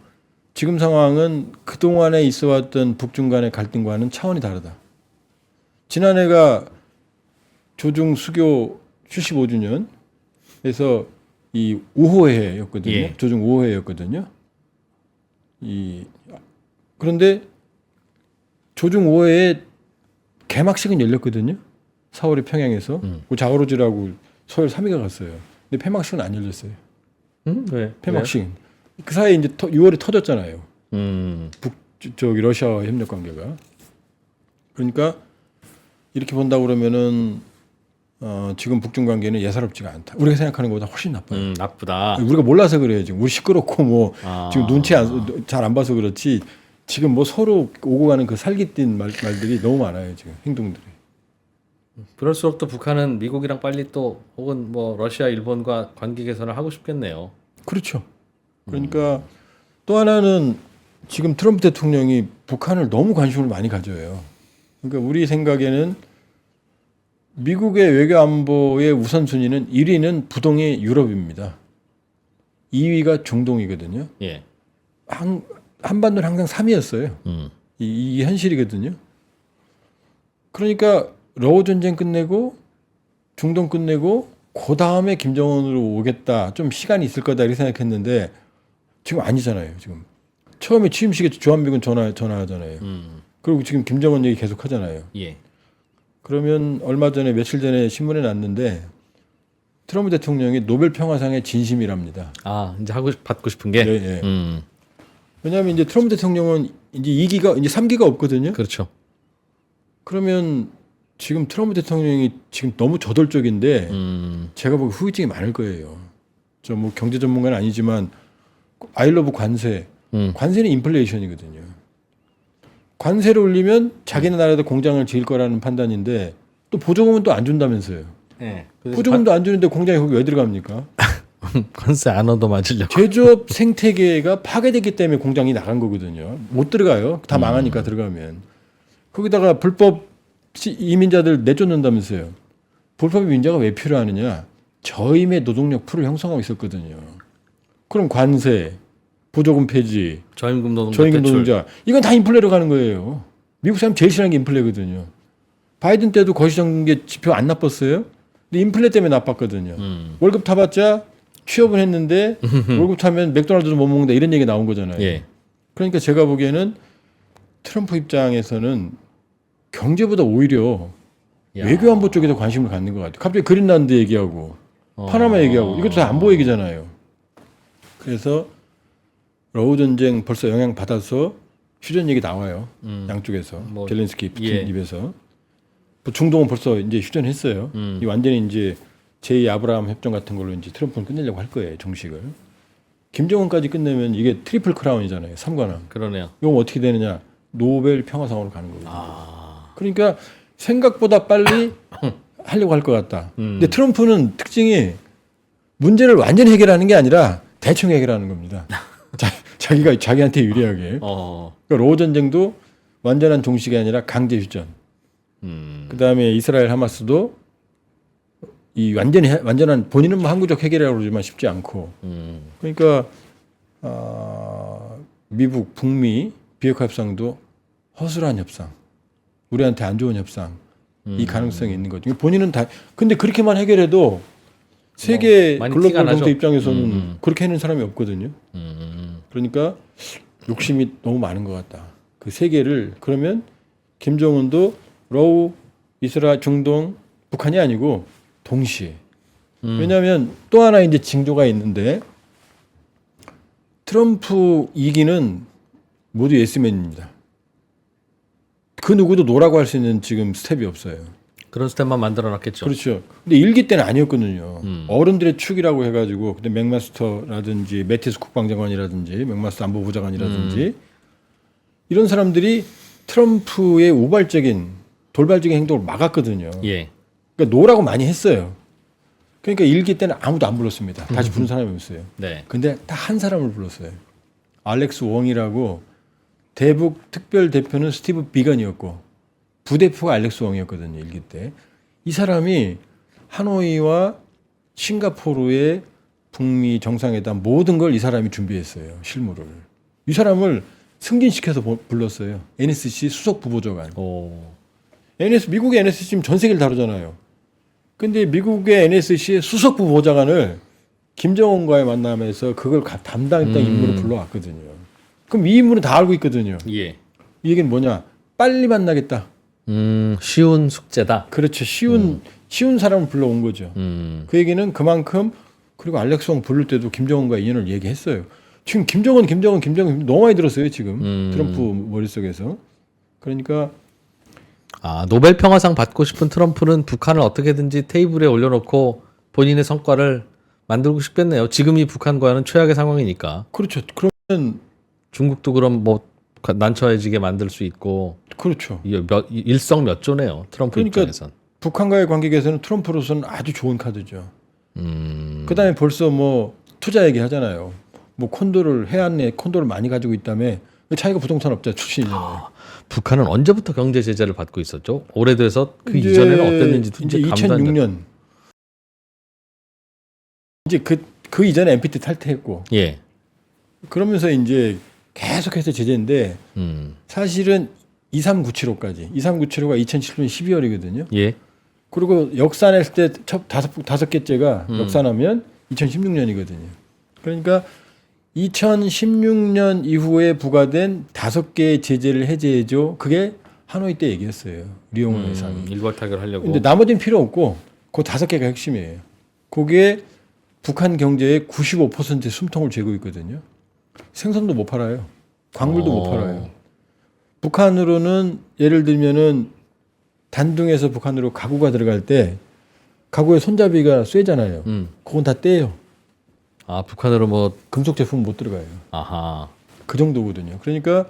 지금 상황은 그동안에 있어왔던 북중 간의 갈등과는 차원이 다르다. 지난해가 조중 수교 75주년에서 이 5호회였거든요. 예. 조중 5호회였거든요. 그런데 조중 5회에 개막식은 열렸거든요. 4월에 평양에서 그 자오로즈라고 서울 3위가 갔어요. 근데 폐막식은 안 열렸어요. 왜? 폐막식은 그 사이에 이제 6월에 터졌잖아요. 저기 러시아와 협력 관계가. 그러니까 이렇게 본다 그러면은 지금 북중 관계는 예사롭지가 않다. 우리가 생각하는 것보다 훨씬 나빠요. 나쁘다. 우리가 몰라서 그래요. 지금 우리 시끄럽고 뭐 지금 눈치 잘 안 봐서 그렇지. 지금 뭐 서로 오고 가는 그 살깃된 말들이 너무 많아요. 지금 행동들이. 그럴수록 또 북한은 미국이랑 빨리 또 혹은 뭐 러시아, 일본과 관계 개선을 하고 싶겠네요. 그렇죠. 그러니까 또 하나는 지금 트럼프 대통령이 북한을 너무 관심을 많이 가져요. 그러니까 우리 생각에는 미국의 외교 안보의 우선순위는 1위는 부동의 유럽입니다. 2위가 중동이거든요. 예. 한반도는 항상 3위였어요. 이 현실이거든요. 그러니까 러우 전쟁 끝내고 중동 끝내고 그 다음에 김정은으로 오겠다. 좀 시간이 있을 거다 이렇게 생각했는데 지금 아니잖아요. 지금 처음에 취임식에 주한미군 전화하잖아요. 그리고 지금 김정은 얘기 계속 하잖아요. 예. 그러면 얼마 전에 며칠 전에 신문에 났는데 트럼프 대통령이 노벨 평화상의 진심이랍니다. 아 이제 받고 싶은 게. 예, 예. 왜냐하면 이제 트럼프 대통령은 이제 2기가 이제 3기가 없거든요. 그렇죠. 그러면 지금 트럼프 대통령이 지금 너무 저돌적인데 제가 보기 후유증이 많을 거예요. 저 뭐 경제 전문가는 아니지만 아이러브 관세. 관세는 인플레이션이거든요. 관세를 올리면 자기네 나라에도 공장을 지을 거라는 판단인데 또 보조금은 또 안 준다면서요. 네. 보조금도 안 주는데 공장이 거기 왜 들어갑니까? 관세 안 얻어 맞으려고. 제조업 생태계가 파괴됐기 때문에 공장이 나간 거거든요. 못 들어가요. 다 망하니까 들어가면. 거기다가 불법 이민자들 내쫓는다면서요. 불법 이민자가 왜 필요하느냐? 저임의 노동력 풀을 형성하고 있었거든요. 그럼 관세, 보조금 폐지, 저임금 노동자 저임금 대출. 노동자 이건 다 인플레로 가는 거예요. 미국 사람 제일 싫어하는 게 인플레거든요. 바이든 때도 거시적인 지표 안 나빴어요. 근데 인플레 때문에 나빴거든요. 월급 타봤자 취업은 했는데 월급 타면 맥도날드도 못 먹는다 이런 얘기 나온 거잖아요. 예. 그러니까 제가 보기에는 트럼프 입장에서는 경제보다 오히려 야. 외교 안보 쪽에 더 관심을 갖는 것 같아요. 갑자기 그린란드 얘기하고 파나마 얘기하고 이것도 다 안보 얘기잖아요. 그래서 러우 전쟁 벌써 영향 받아서 휴전 얘기 나와요. 양쪽에서 뭐, 젤렌스키 푸틴 예. 입에서 뭐 중동은 벌써 이제 휴전했어요. 이 완전히 이제 제2 아브라함 협정 같은 걸로 이제 트럼프는 끝내려고 할 거예요. 정식을. 김정은까지 끝내면 이게 트리플 크라운이잖아요. 3관왕. 그러네요. 이건 어떻게 되느냐? 노벨 평화상으로 가는 거거든요. 그러니까 생각보다 빨리 하려고 할 것 같다. 근데 트럼프는 특징이 문제를 완전히 해결하는 게 아니라 대충 해결하는 겁니다. 자기가 자기한테 유리하게. 그러니까 러우 전쟁도 완전한 종식이 아니라 강제 휴전. 그다음에 이스라엘 하마스도 이 완전한 본인은 뭐 항구적 해결이라고 그러지만 쉽지 않고. 그러니까 미국 북미 비핵화 협상도 허술한 협상. 우리한테 안 좋은 협상. 이 가능성이 있는 거죠. 본인은 다 근데 그렇게만 해결해도 세계 많이 글로벌 티가 나죠. 경제 입장에서는 그렇게 해낸 사람이 없거든요. 그러니까 욕심이 너무 많은 것 같다. 그 세계를 그러면 김정은도 러우, 이스라엘, 중동, 북한이 아니고 동시에. 왜냐하면 또 하나 이제 징조가 있는데 트럼프 2기는 모두 예스맨입니다. 그 누구도 노라고 할 수 있는 지금 스텝이 없어요. 그런 스텝만 만들어놨겠죠. 그렇죠. 근데 1기 때는 아니었거든요. 어른들의 축이라고 해가지고 근데 맥마스터라든지 매티스 국방장관이라든지 맥마스터 안보부장관이라든지 이런 사람들이 트럼프의 우발적인 돌발적인 행동을 막았거든요. 예. 그러니까 노라고 많이 했어요. 그러니까 1기 때는 아무도 안 불렀습니다. 다시 부른 사람이 없어요. 네. 근데 딱 한 사람을 불렀어요. 알렉스 웡이라고 대북 특별 대표는 스티브 비건이었고 부대표가 알렉스 웡이었거든요. 1기 때. 이 사람이 하노이와 싱가포르의 북미 정상회담 모든 걸 이 사람이 준비했어요. 실무를. 이 사람을 승진시켜서 불렀어요. NSC 수석 부보좌관. 미국의 NSC 지금 전 세계를 다루잖아요. 근데 미국의 NSC의 수석 부보좌관을 김정은과의 만남에서 그걸 담당했던 인물을 불러왔거든요. 그럼 이 인물은 다 알고 있거든요. 예. 이 얘기는 뭐냐? 빨리 만나겠다. 쉬운 숙제다. 그렇죠. 쉬운 사람을 불러온 거죠. 그 얘기는 그만큼 그리고 알렉스 웡 부를 때도 김정은과 인연을 얘기했어요. 지금 김정은 너무 많이 들었어요. 지금 트럼프 머릿속에서. 그러니까 노벨 평화상 받고 싶은 트럼프는 북한을 어떻게든지 테이블에 올려놓고 본인의 성과를 만들고 싶겠네요. 지금이 북한과는 최악의 상황이니까. 그렇죠. 그러면 중국도 그럼 뭐 난처해지게 만들 수 있고. 그렇죠. 일석몇조네요. 트럼프 그러니까 입장에선. 북한과의 관계에서는 트럼프로서는 아주 좋은 카드죠. 그다음에 벌써 뭐 투자 얘기하잖아요. 뭐 해안에 콘도를 많이 가지고 있다며. 자기가 부동산 업자 출신이잖아요. 북한은 언제부터 경제 제재를 받고 있었죠? 오래돼서 그 이전에는 어땠는지 이제 감도 안 2006년 이제 그 이전에 NPT 탈퇴했고. 예. 그러면서 이제 계속해서 제재인데 사실은 23975까지. 23975가 2007년 12월이거든요. 예. 그리고 역산했을 때 첫 다섯 개째가 역산하면 2016년이거든요. 그러니까 2016년 이후에 부과된 5개의 제재를 해제해줘. 그게 하노이 때 얘기했어요. 리옹호 회상이. 일괄타결 하려고. 근데 나머지는 필요 없고 그 5개가 핵심이에요. 거기에 북한 경제의 95%의 숨통을 쥐고 있거든요. 생선도 못 팔아요. 광물도 못 팔아요. 북한으로는 예를 들면은 단둥에서 북한으로 가구가 들어갈 때 가구에 손잡이가 쇠잖아요. 그건 다 떼요. 아, 북한으로 뭐 금속 제품 못 들어가요. 아하. 그 정도거든요. 그러니까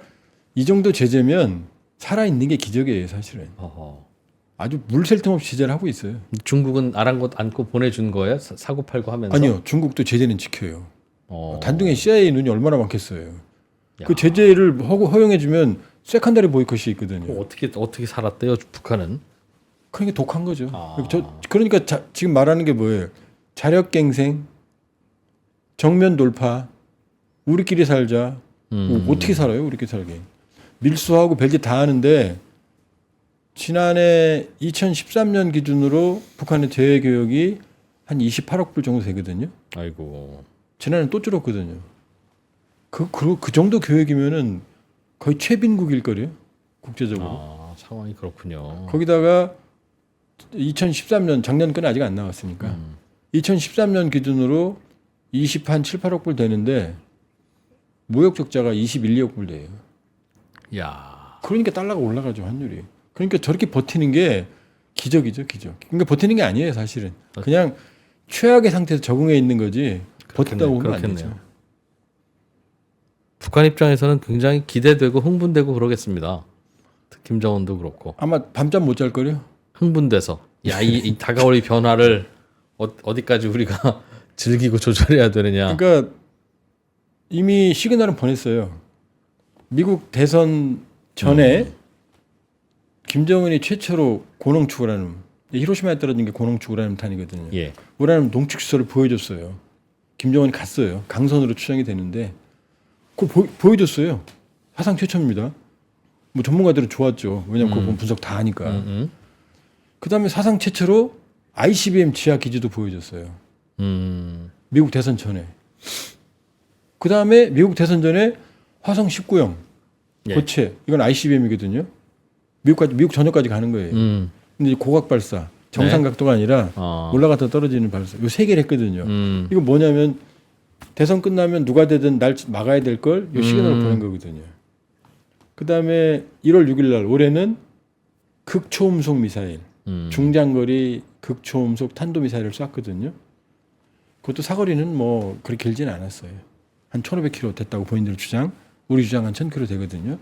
이 정도 제재면 살아있는 게 기적이에요, 사실은. 어허. 아주 물샐 틈 없이 제재를 하고 있어요. 중국은 아랑곳 안고 보내준 거예요? 사고 팔고 하면서? 아니요, 중국도 제재는 지켜요. 어. 단둥에 CIA 눈이 얼마나 많겠어요. 야. 그 제재를 허용해주면 세컨더리 보이콧이 있거든요. 어떻게 살았대요, 북한은? 그러니까 독한 거죠. 아. 그러니까 지금 말하는 게 뭐예요? 자력갱생, 정면 돌파, 우리끼리 살자. 어떻게 살아요? 우리끼리 살게. 밀수하고 별짓 다 하는데 지난해 2013년 기준으로 북한의 대외 교역이 한 28억 불 정도 되거든요. 아이고. 지난해 또 줄었거든요. 그 정도 교역이면은 거의 최빈국일 거래요. 국제적으로. 아, 상황이 그렇군요. 거기다가 2013년 작년 건 아직 안 나왔으니까 2013년 기준으로 20한 7, 8억 불 되는데 무역 적자가 21, 2억 불 돼요. 야. 그러니까 달러가 올라가죠, 환율이. 그러니까 저렇게 버티는 게 기적이죠, 기적. 그러니까 버티는 게 아니에요, 사실은. 그냥 최악의 상태에서 적응해 있는 거지 버티다고 보면 안 되죠. 북한 입장에서는 굉장히 기대되고 흥분되고 그러겠습니다. 김정은도 그렇고. 아마 밤잠 못 잘 거요. 흥분돼서 야, 이 다가올 이 변화를 어디까지 우리가 즐기고 조절해야 되느냐. 그러니까 이미 시그널은 보냈어요. 미국 대선 전에 김정은이 최초로 고농축 우라늄, 히로시마에 떨어진 게 고농축 우라늄 탄이거든요. 예. 우라늄 농축 시설을 보여줬어요. 김정은이 갔어요. 강선으로 추정이 되는데 그거 보여줬어요. 사상 최초입니다. 뭐 전문가들은 좋았죠. 왜냐면 그거 보면 분석 다 하니까. 그다음에 사상 최초로 ICBM 지하 기지도 보여줬어요. 미국 대선 전에. 그다음에 미국 대선 전에 화성 19형 예. 고체 이건 ICBM이거든요. 미국 전역까지 가는 거예요. 근데 고각 발사 정상 각도가 아니라 올라갔다 떨어지는 발사. 요 세 개를 했거든요. 이거 뭐냐면 대선 끝나면 누가 되든 날 막아야 될 걸 요 시그널을 보낸 거거든요. 그다음에 1월 6일 날 올해는 극초음속 미사일, 중장거리 극초음속 탄도미사일을 쐈거든요. 그것도 사거리는 뭐 그렇게 길지는 않았어요. 한 1,500km 됐다고 본인들 주장, 우리 주장 한 1,000km 되거든요.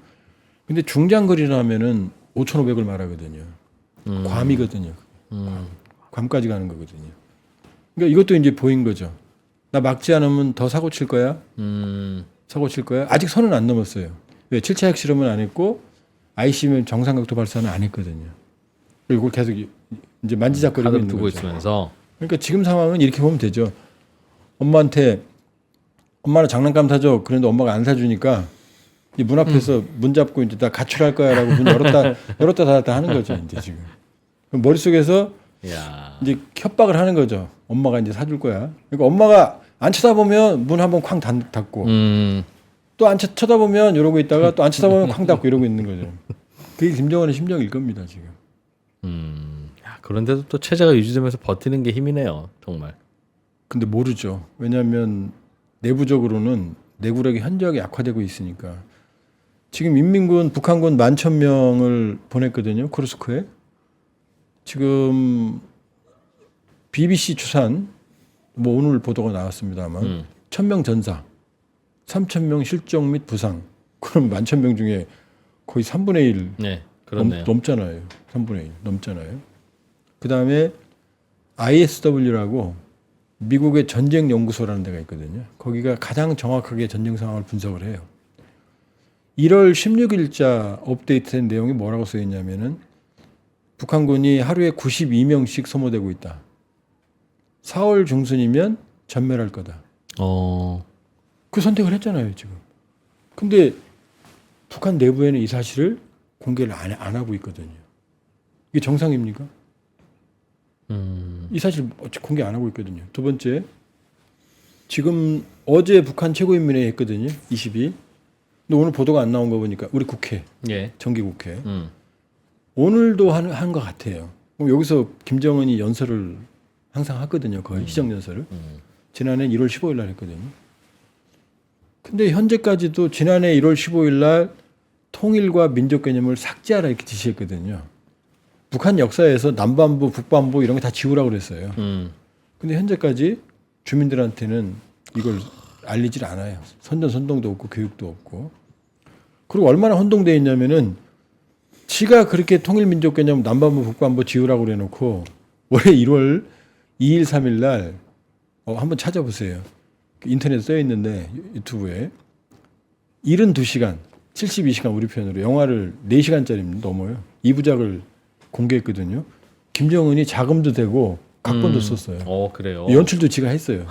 근데 중장거리라면은 5,500을 말하거든요. 괌이거든요. 괌까지 가는 거거든요. 그러니까 이것도 이제 보인 거죠. 나 막지 않으면 더 사고 칠 거야. 사고 칠 거야. 아직 선은 안 넘었어요. 왜? 7차 핵실험은 안 했고 ICBM 정상각도 발사는 안 했거든요. 이걸 계속 이제 만지작거리고 있는 두고 거죠. 있으면서. 그러니까 지금 상황은 이렇게 보면 되죠. 엄마한테 엄마는 장난감 사줘. 그런데 엄마가 안 사주니까 이 문 앞에서 문 잡고 이제 나 가출할 거야라고 문 열었다 닫았다 하는 거죠. 이제 지금 그럼 머릿속에서 야. 이제 협박을 하는 거죠. 엄마가 이제 사줄 거야. 그러니까 엄마가 안 쳐다보면 문 한번 쾅 닫고 또 안 쳐다보면 이러고 있다가 또 안 쳐다보면 쾅 닫고 이러고 있는 거죠. 그게 김정은의 심정일 겁니다 지금. 야, 그런데도 또 체제가 유지되면서 버티는 게 힘이네요, 정말. 근데 모르죠. 왜냐하면 내부적으로는 내구력이 현저하게 약화되고 있으니까. 지금 인민군 북한군 11,000명을 보냈거든요. 쿠르스크에. 지금 BBC 추산 뭐 오늘 보도가 나왔습니다만 1,000명 전사, 3,000명 실종 및 부상. 그럼 11,000명 중에 거의 3분의 1 네, 그렇네요. 넘잖아요. 3분의 1 넘잖아요. 그다음에 ISW라고 미국의 전쟁 연구소라는 데가 있거든요. 거기가 가장 정확하게 전쟁 상황을 분석을 해요. 1월 16일자 업데이트된 내용이 뭐라고 써 있냐면은 북한군이 하루에 92명씩 소모되고 있다. 4월 중순이면 전멸할 거다. 그 선택을 했잖아요, 지금. 근데 북한 내부에는 이 사실을 공개를 안 하고 있거든요. 이게 정상입니까? 이 사실 공개 안 하고 있거든요. 두 번째, 지금 어제 북한 최고인민회의 했거든요. 22일. 근데 오늘 보도가 안 나온 거 보니까 우리 국회, 예. 정기국회. 오늘도 한 것 같아요. 그럼 여기서 김정은이 연설을 항상 하거든요. 거의 시정연설을. 지난해 1월 15일 날 했거든요. 근데 현재까지도 지난해 1월 15일 날 통일과 민족 개념을 삭제하라 이렇게 지시했거든요. 북한 역사에서 남반부, 북반부 이런 거 다 지우라고 그랬어요. 근데 현재까지 주민들한테는 이걸 알리질 않아요. 선전선동도 없고 교육도 없고. 그리고 얼마나 혼동돼 있냐면은 지가 그렇게 통일민족 개념 남반부, 북반부 지우라고 그래놓고 올해 1월 2일, 3일 날 한번 찾아보세요. 인터넷에 써 있는데 유튜브에 72시간, 72시간 우리 편으로 영화를 4시간짜리입니다. 넘어요. 2부작을 공개했거든요. 김정은이 자금도 되고 각본도 썼어요. 그래요. 연출도 지가 했어요.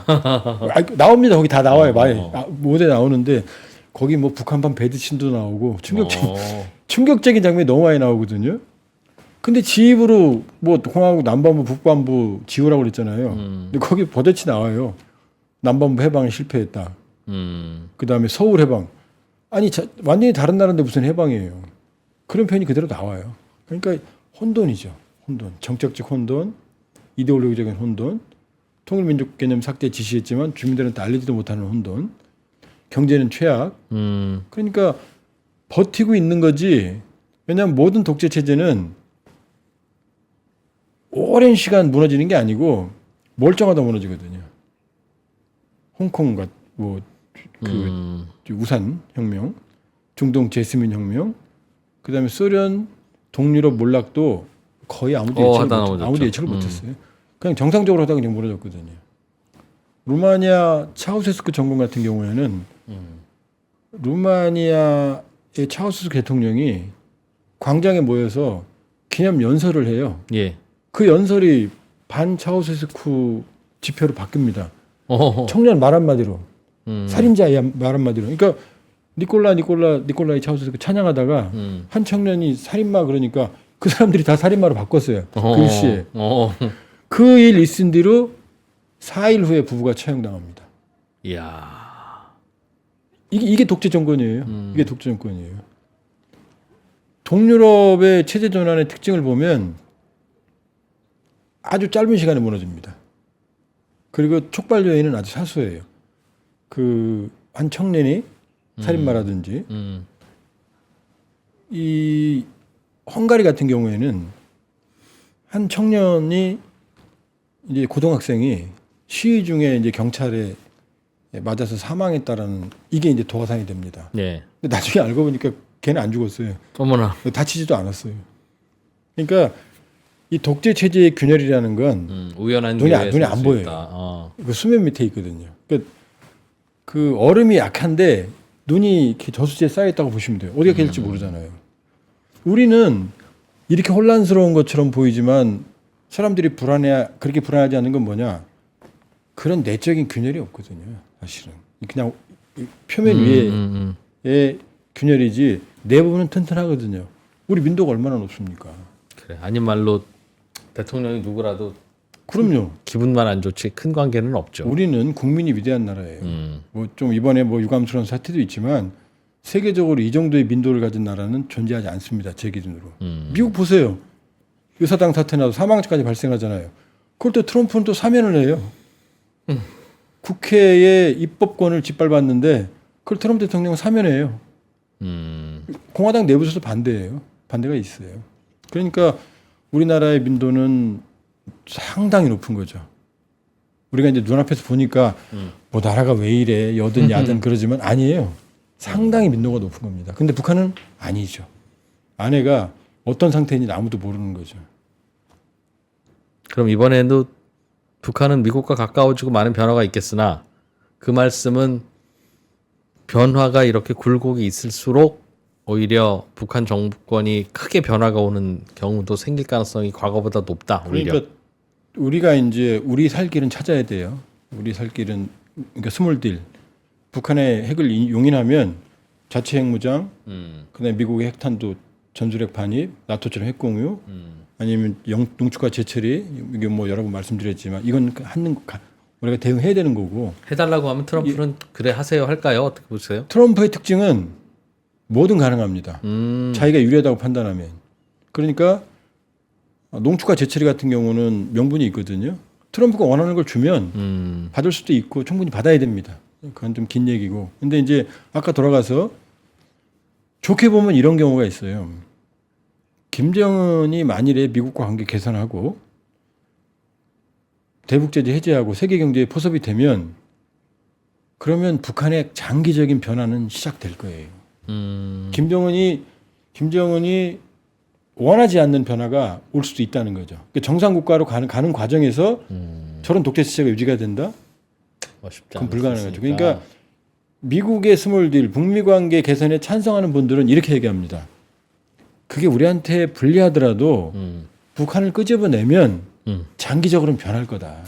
나옵니다. 거기 다 나와요. 많이 모델 나오는데 거기 뭐 북한판 배드신도 나오고 충격적인 장면이 너무 많이 나오거든요. 근데 지 입으로 뭐 공화국 남반부, 북반부 지우라고 그랬잖아요. 근데 거기 버젓이 나와요. 남반부 해방에 실패했다. 그 다음에 서울 해방. 아니 완전히 다른 나라인데 무슨 해방이에요. 그런 표현이 그대로 나와요. 그러니까 혼돈이죠. 혼돈. 정책적 혼돈, 이데올로기적인 혼돈, 통일민족 개념 삭제 지시했지만 주민들한테 알리지도 못하는 혼돈, 경제는 최악. 그러니까 버티고 있는 거지. 왜냐하면 모든 독재 체제는 오랜 시간 무너지는 게 아니고 멀쩡하다 무너지거든요. 홍콩 우산 혁명, 중동 제스민 혁명, 그다음에 소련 동유럽 몰락도 거의 아무도 예측을 못했어요. 그냥 정상적으로 하다가 그냥 무너졌거든요. 루마니아 차우세스크 정권 같은 경우에는 루마니아의 차우세스크 대통령이 광장에 모여서 기념 연설을 해요. 예. 그 연설이 반 차우세스크 지표로 바뀝니다. 청년 말 한마디로, 살인자의 말 한마디로. 그러니까 니콜라이 차우세스크 찬양하다가 한 청년이 살인마 그러니까 그 사람들이 다 살인마로 바꿨어요. 그 일시에. 그 일 있은 뒤로 4일 후에 부부가 처형당합니다. 이야. 이게 독재 정권이에요. 이게 독재 정권이에요. 동유럽의 체제 전환의 특징을 보면 아주 짧은 시간에 무너집니다. 그리고 촉발 요인은 아주 사소해요. 한 청년이 살인마라든지 이 헝가리 같은 경우에는 한 청년이 이제 고등학생이 시위 중에 이제 경찰에 맞아서 사망했다라는 이게 이제 도가상이 됩니다. 네. 근데 나중에 알고 보니까 걔는 안 죽었어요. 어머나. 다치지도 않았어요. 그러니까 이 독재 체제의 균열이라는 건 우연한 눈에 안 보여요. 그 수면 밑에 있거든요. 그러니까 그 얼음이 약한데 눈이 이렇게 저수지에 쌓여 있다고 보시면 돼요. 어디가 갤지 모르잖아요. 우리는 이렇게 혼란스러운 것처럼 보이지만 사람들이 그렇게 불안하지 않는 건 뭐냐? 그런 내적인 균열이 없거든요. 사실은 그냥 표면 위에 균열이지 내부는 튼튼하거든요. 우리 민도가 얼마나 높습니까? 그래. 아닌 말로 대통령이 누구라도 그럼요. 기분만 안 좋지 큰 관계는 없죠. 우리는 국민이 위대한 나라예요. 뭐 좀 이번에 뭐 유감스러운 사태도 있지만 세계적으로 이 정도의 민도를 가진 나라는 존재하지 않습니다. 제 기준으로. 미국 보세요. 의사당 사태 나도 사망자까지 발생하잖아요. 그걸 또 트럼프는 또 사면을 해요. 국회의 입법권을 짓밟았는데 그걸 트럼프 대통령은 사면해요. 공화당 내부에서도 반대예요. 반대가 있어요. 그러니까 우리나라의 민도는 상당히 높은 거죠. 우리가 이제 눈앞에서 보니까 뭐 나라가 왜 이래 여든 야든 그러지만 아니에요. 상당히 민도가 높은 겁니다. 근데 북한은 아니죠. 아내가 어떤 상태인지 아무도 모르는 거죠. 그럼 이번에도 북한은 미국과 가까워지고 많은 변화가 있겠으나 그 말씀은 변화가 이렇게 굴곡이 있을수록 오히려 북한 정부권이 크게 변화가 오는 경우도 생길 가능성이 과거보다 높다. 오히려. 그러니까 우리가 이제 우리 살 길은 찾아야 돼요. 우리 살 길은 그러니까 스몰딜. 북한의 핵을 용인하면 자체 핵무장, 그다음에 미국의 핵탄도 전술핵 반입, 나토처럼 핵공유, 아니면 농축과 재처리 이게 뭐 여러 번 말씀드렸지만 이건 우리가 대응해야 되는 거고. 해달라고 하면 트럼프는 그래 하세요 할까요? 어떻게 보세요? 트럼프의 특징은 뭐든 가능합니다. 자기가 유리하다고 판단하면. 그러니까 농축과 재처리 같은 경우는 명분이 있거든요. 트럼프가 원하는 걸 주면 받을 수도 있고 충분히 받아야 됩니다. 그건 좀 긴 얘기고. 근데 이제 아까 돌아가서 좋게 보면 이런 경우가 있어요. 김정은이 만일에 미국과 관계 개선하고 대북 제재 해제하고 세계 경제에 포섭이 되면 그러면 북한의 장기적인 변화는 시작될 거예요. 김정은이 원하지 않는 변화가 올 수도 있다는 거죠. 그러니까 정상 국가로 가는 과정에서 저런 독재 체제가 유지가 된다? 그건 불가능하죠. 그러니까 미국의 스몰딜 북미 관계 개선에 찬성하는 분들은 이렇게 얘기합니다. 그게 우리한테 불리하더라도 북한을 끄집어내면 장기적으로는 변할 거다.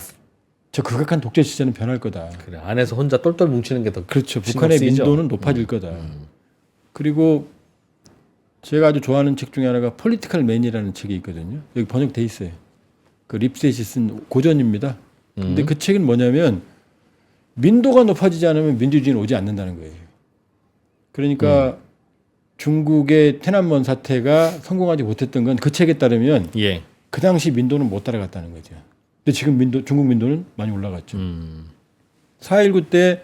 저 극악한 독재 시대는 변할 거다. 그래 안에서 혼자 똘똘 뭉치는 게 더 그렇죠. 북한의 민도는 높아질 거다. 그리고 제가 아주 좋아하는 책 중에 하나가 폴리티컬 맨이라는 책이 있거든요. 여기 번역돼 있어요. 그 립셋이 쓴 고전입니다. 근데 그 책은 뭐냐면 민도가 높아지지 않으면 민주주의는 오지 않는다는 거예요. 그러니까 중국의天安문 사태가 성공하지 못했던 건 그 책에 따르면 예. 그 당시 민도는 못 따라갔다는 거죠. 근데 지금 중국 민도는 많이 올라갔죠. 4.19 때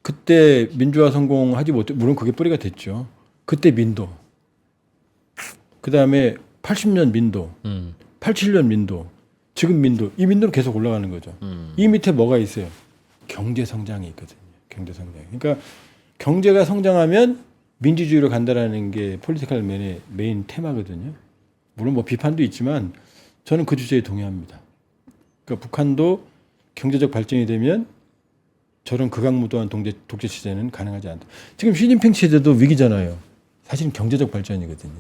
그때 민주화 성공하지 못해 물론 그게 뿌리가 됐죠. 그때 민도. 그다음에 80년 민도. 87년 민도. 지금 민도. 이 민도는 계속 올라가는 거죠. 이 밑에 뭐가 있어요? 경제 성장이 있거든요. 경제 성장. 그러니까 경제가 성장하면 민주주의로 간다라는 게 폴리티컬 맨의 메인 테마거든요. 물론 뭐 비판도 있지만 저는 그 주제에 동의합니다. 그러니까 북한도 경제적 발전이 되면 저런 극악무도한 독재 시대는 가능하지 않다. 지금 시진핑 체제도 위기잖아요. 사실은 경제적 발전이거든요.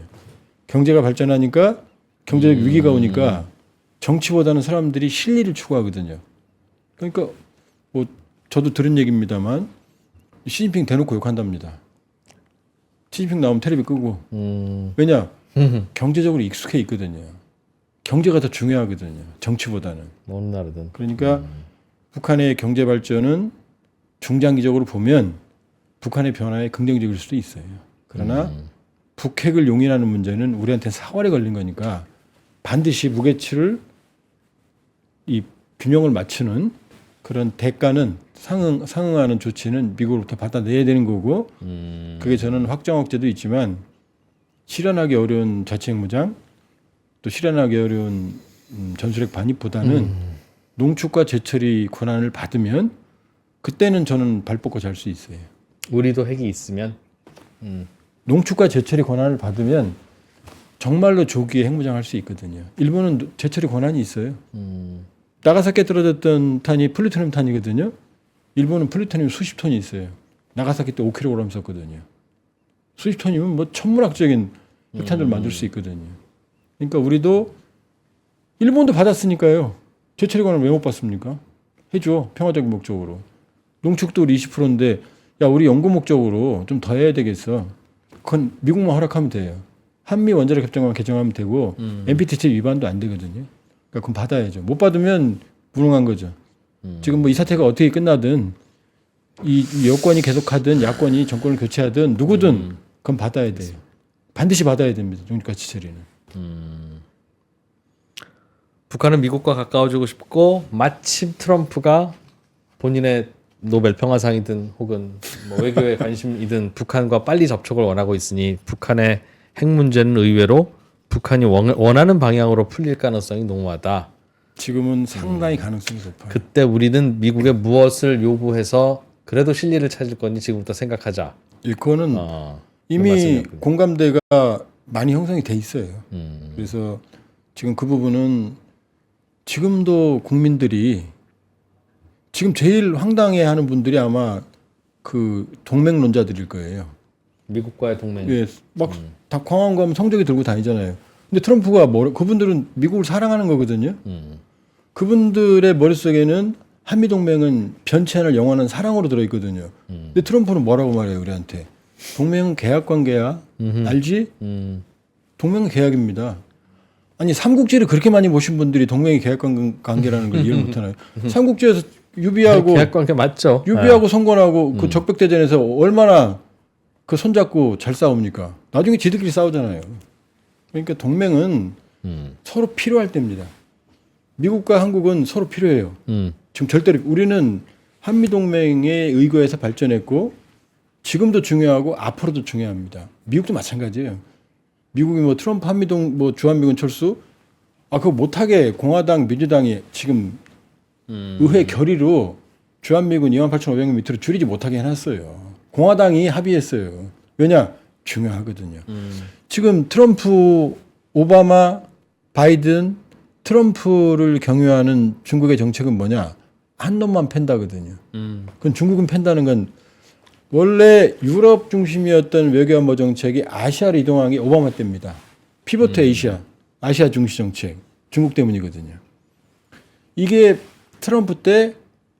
경제가 발전하니까 경제적 위기가 오니까 정치보다는 사람들이 실리를 추구하거든요. 그러니까 뭐 저도 들은 얘기입니다만 시진핑 대놓고 욕한답니다. 시진핑 나오면 텔레비 끄고. 왜냐? 경제적으로 익숙해 있거든요. 경제가 더 중요하거든요. 정치보다는. 뭔 나라든. 그러니까 북한의 경제 발전은 중장기적으로 보면 북한의 변화에 긍정적일 수도 있어요. 그러나 북핵을 용인하는 문제는 우리한테 사활에 걸린 거니까 반드시 무게치를 이 균형을 맞추는 그런 대가는 상응하는 조치는 미국으로부터 받아내야 되는 거고 그게 저는 확정 억제도 있지만 실현하기 어려운 자치핵무장 또 실현하기 어려운 전술핵 반입보다는 농축과 재처리 권한을 받으면 그때는 저는 발 뻗고 잘 수 있어요. 우리도 핵이 있으면 농축과 재처리 권한을 받으면 정말로 조기에 핵무장할 수 있거든요. 일본은 재처리 권한이 있어요. 나가사키에 떨어졌던 탄이 플루토늄 탄이거든요. 일본은 플루토늄 수십 톤이 있어요. 나가사키 때 5kg 썼거든요. 수십 톤이면 뭐 천문학적인 핵탄두를 만들 수 있거든요. 그러니까 우리도 일본도 받았으니까요. 재처리 권한을 왜 못 받습니까? 해줘. 평화적인 목적으로. 농축도 우리 20%인데 야 우리 연구 목적으로 좀 더 해야 되겠어. 그건 미국만 허락하면 돼요. 한미 원자력 협정만 개정하면 되고 NPT 위반도 안 되거든요. 그러니까 그건 받아야죠. 못 받으면 무능한 거죠. 지금 뭐 이 사태가 어떻게 끝나든 이 여권이 계속하든 야권이 정권을 교체하든 누구든 그건 받아야 돼요. 반드시 받아야 됩니다. 농축과 재처리는. 북한은 미국과 가까워지고 싶고 마침 트럼프가 본인의 노벨 평화상이든 혹은 뭐 외교에 관심이든 북한과 빨리 접촉을 원하고 있으니 북한의 핵 문제는 의외로 북한이 원하는 방향으로 풀릴 가능성이 농후하다. 지금은 상당히 가능성이 높아요. 그때 우리는 미국에 무엇을 요구해서 그래도 실리를 찾을 건지 지금부터 생각하자. 이거는 이미 말씀이었군요. 공감대가 많이 형성이 돼 있어요. 그래서 지금 그 부분은 지금도 국민들이 지금 제일 황당해하는 분들이 아마 그 동맹론자들일 거예요. 미국과의 동맹. 예, 막 다 광화문 가면 성적이 들고 다니잖아요. 근데 트럼프가 그분들은 미국을 사랑하는 거거든요. 그분들의 머릿속에는 한미동맹은 변치 않을 영원한 사랑으로 들어있거든요. 근데 트럼프는 뭐라고 말해요, 우리한테? 동맹은 계약관계야. 알지? 동맹은 계약입니다. 아니 삼국지를 그렇게 많이 보신 분들이 동맹이 계약 관계라는 걸 이해를 못하나요? 삼국지에서 유비하고 계약 관계 맞죠? 유비하고 성건하고 그 적벽대전에서 얼마나 그 손잡고 잘 싸웁니까? 나중에 지들끼리 싸우잖아요. 그러니까 동맹은 서로 필요할 때입니다. 미국과 한국은 서로 필요해요. 지금 절대로 우리는 한미동맹에 의거해서 발전했고 지금도 중요하고 앞으로도 중요합니다. 미국도 마찬가지예요. 미국이 뭐 트럼프 한미동 뭐 주한미군 철수 그거 못하게 공화당 민주당이 지금 의회 결의로 주한미군 28,500명 밑으로 줄이지 못하게 해놨어요. 공화당이 합의했어요. 왜냐? 중요하거든요. 지금 트럼프, 오바마, 바이든, 트럼프를 경유하는 중국의 정책은 뭐냐? 한 놈만 팬다거든요. 그건 중국은 팬다는 건 원래 유럽 중심이었던 외교안보 정책이 아시아로 이동한 게 오바마 때입니다. 피보트 아시아 중시 정책, 중국 때문이거든요. 이게 트럼프 때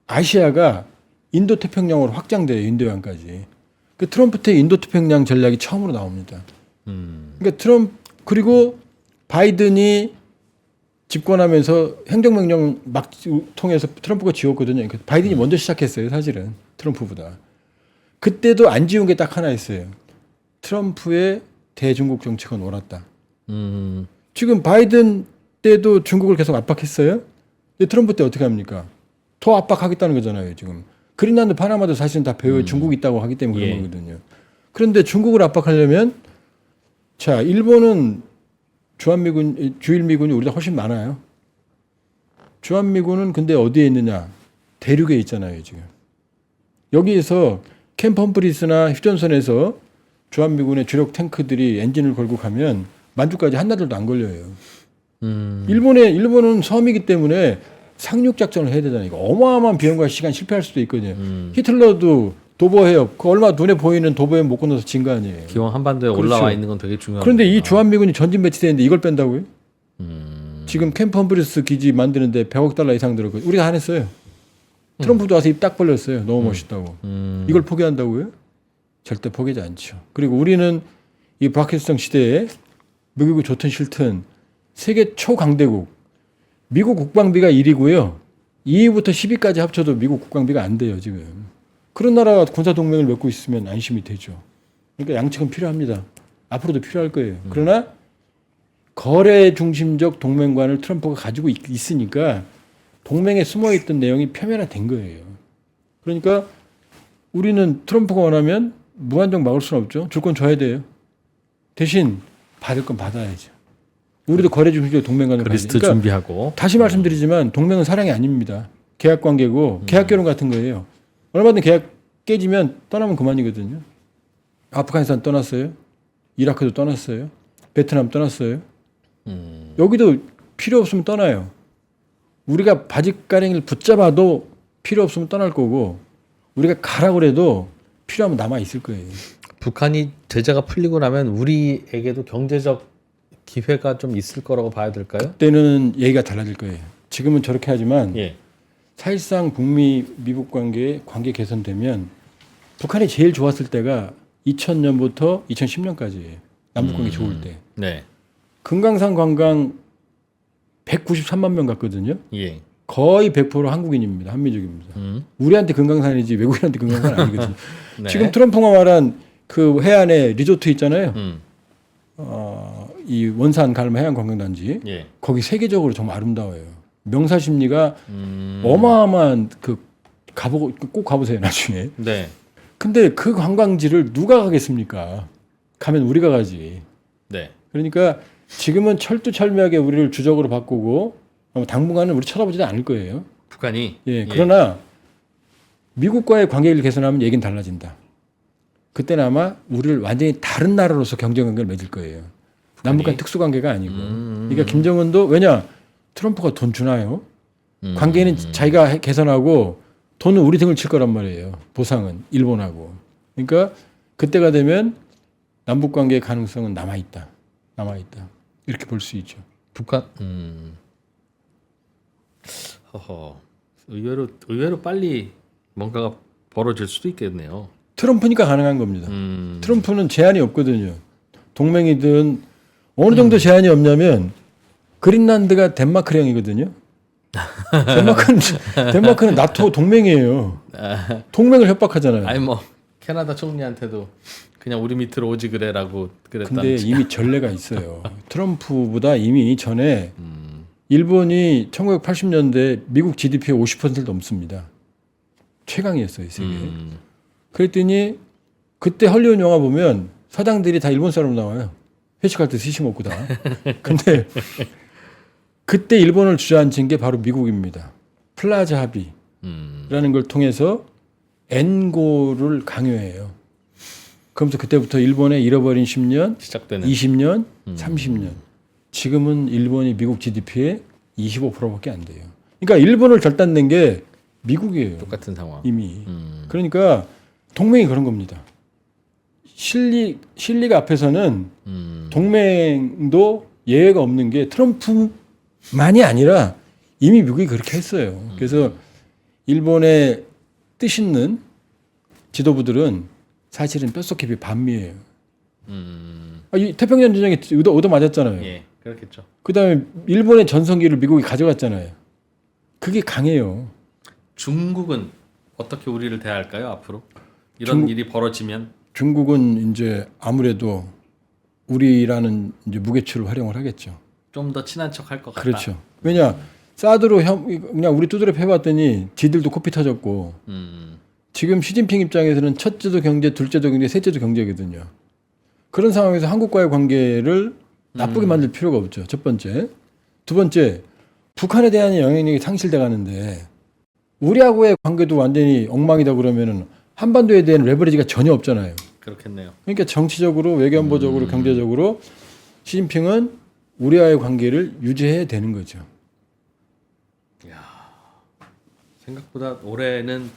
아시아가 인도태평양으로 확장돼요. 인도양까지. 그 트럼프 때 인도태평양 전략이 처음으로 나옵니다. 그러니까 그리고 바이든이 집권하면서 행정명령 막 통해서 트럼프가 지웠거든요. 그러니까 바이든이 먼저 시작했어요. 사실은 트럼프보다. 그때도 안 지운 게 딱 하나 있어요. 트럼프의 대중국 정책은 옳았다. 지금 바이든 때도 중국을 계속 압박했어요. 근데 트럼프 때 어떻게 합니까? 더 압박하겠다는 거잖아요. 지금 그린란드, 파나마도 사실은 다 배후에 중국이 있다고 하기 때문에 그런 거거든요. 그런데 중국을 압박하려면 자 일본은 주일미군이 우리보다 훨씬 많아요. 주한미군은 근데 어디에 있느냐? 대륙에 있잖아요. 지금 여기에서 캠프 험프리스나 휴전선에서 주한미군의 주력 탱크들이 엔진을 걸고 가면 만주까지 한나절도 안 걸려요. 일본은 섬이기 때문에 상륙 작전을 해야 되잖아요. 이거 어마어마한 비용과 시간 실패할 수도 있거든요. 히틀러도 도보 해협, 그 얼마 눈에 보이는 도보 해협 못 건너서 진 거 아니에요. 기왕 한반도에 그렇죠. 올라와 있는 건 되게 중요합니다. 그런데 이 주한미군이 전진 배치되는데 이걸 뺀다고요? 지금 캠프 험프리스 기지 만드는데 100억 달러 이상 들었거든요. 우리가 안 했어요. 트럼프도 와서 입 딱 벌렸어요. 너무 멋있다고. 이걸 포기한다고요? 절대 포기하지 않죠. 그리고 우리는 이 브라켓성 시대에 미국이 좋든 싫든 세계 초강대국. 미국 국방비가 1위고요. 2위부터 10위까지 합쳐도 미국 국방비가 안 돼요. 지금. 그런 나라가 군사동맹을 맺고 있으면 안심이 되죠. 그러니까 양측은 필요합니다. 앞으로도 필요할 거예요. 그러나 거래 중심적 동맹관을 트럼프가 가지고 있으니까 동맹에 숨어있던 내용이 표면화된 거예요. 그러니까 우리는 트럼프가 원하면 무한정 막을 수는 없죠. 줄 건 줘야 돼요. 대신 받을 건 받아야죠. 우리도 거래 중심적 동맹관을 리스트 그러니까 준비하고. 다시 말씀드리지만 동맹은 사랑이 아닙니다. 계약 관계고 계약 결혼 같은 거예요. 얼마든 계약 깨지면 떠나면 그만이거든요. 아프가니스탄 떠났어요. 이라크도 떠났어요. 베트남 떠났어요. 여기도 필요 없으면 떠나요. 우리가 바짓가랭이를 붙잡아도 필요 없으면 떠날 거고 우리가 가라고 그래도 필요하면 남아 있을 거예요. 북한이 제재가 풀리고 나면 우리에게도 경제적 기회가 좀 있을 거라고 봐야 될까요? 그때는 얘기가 달라질 거예요. 지금은 저렇게 하지만 예. 사실상 북미 미국 관계 개선되면 북한이 제일 좋았을 때가 2000년부터 2010년까지예요. 남북 관계 좋을 때. 네. 금강산 관광 193만 명 갔거든요. 예. 거의 100% 한국인입니다. 한민족입니다. 우리한테 금강산이지 외국인한테 금강산 아니거든요. 네. 지금 트럼프가 말한 그 해안에 리조트 있잖아요. 이 원산 갈마 해안 관광단지. 예. 거기 세계적으로 정말 아름다워요. 명사 심리가 어마어마한 꼭 가보세요 나중에. 네. 근데 그 관광지를 누가 가겠습니까? 가면 우리가 가지. 네. 그러니까 지금은 철두철미하게 우리를 주적으로 바꾸고 당분간은 우리 쳐다보지도 않을 거예요. 북한이. 예, 그러나 미국과의 관계를 개선하면 얘기는 달라진다. 그때는 아마 우리를 완전히 다른 나라로서 경제관계를 맺을 거예요. 남북한 특수관계가 아니고. 그러니까 김정은도 왜냐 트럼프가 돈 주나요? 관계는 자기가 개선하고 돈은 우리 등을 칠 거란 말이에요. 보상은 일본하고. 그러니까 그때가 되면 남북관계의 가능성은 남아있다. 이렇게 볼 수 있죠. 북한. 허허. 의외로 빨리 뭔가가 벌어질 수도 있겠네요. 트럼프니까 가능한 겁니다. 트럼프는 제한이 없거든요. 동맹이든 어느 정도 제한이 없냐면 그린란드가 덴마크령이거든요. 덴마크는 나토 동맹이에요. 동맹을 협박하잖아요. 아니 뭐 캐나다 총리한테도 그냥 우리 밑으로 오지 그래라고 그랬다는. 근데 이미 전례가 있어요. 트럼프보다 이미 전에 일본이 1980년대 미국 GDP의 50%를 넘습니다. 최강이었어요, 이 세계. 그랬더니 그때 헐리우드 영화 보면 사장들이 다 일본 사람 나와요. 회식할 때 스시 먹고 다. 근데 그때 일본을 주저앉힌 게 바로 미국입니다. 플라자 합의라는 걸 통해서 엔고를 강요해요. 그러면서 그때부터 일본의 잃어버린 10년, 시작되는 20년, 30년. 지금은 일본이 미국 GDP의 25%밖에 안 돼요. 그러니까 일본을 절단낸 게 미국이에요. 똑같은 상황. 이미. 그러니까 동맹이 그런 겁니다. 실리가 앞에서는 동맹도 예외가 없는 게 트럼프만이 아니라 이미 미국이 그렇게 했어요. 그래서 일본의 뜻 있는 지도부들은 사실은 뼛속깊이 반미예요. 이 태평양 전쟁에 얻어 맞았잖아요. 예, 그렇겠죠. 그다음에 일본의 전성기를 미국이 가져갔잖아요. 그게 강해요. 중국은 어떻게 우리를 대할까요 앞으로? 이런 일이 벌어지면 중국은 이제 아무래도 우리라는 이제 무게추를 활용을 하겠죠. 좀 더 친한 척 할 것 같다. 그렇죠. 왜냐 사드로 그냥 우리 두드려 패봤더니 지들도 코피 터졌고 지금 시진핑 입장에서는 첫째도 경제, 둘째도 경제, 셋째도 경제거든요. 그런 상황에서 한국과의 관계를 나쁘게 만들 필요가 없죠. 첫 번째. 두 번째, 북한에 대한 영향력이 상실돼 가는데 우리하고의 관계도 완전히 엉망이다 그러면은 한반도에 대한 레버리지가 전혀 없잖아요. 그렇겠네요. 그러니까 정치적으로, 외교안보적으로, 경제적으로 시진핑은 우리와의 관계를 유지해야 되는 거죠. 생각보다 올해는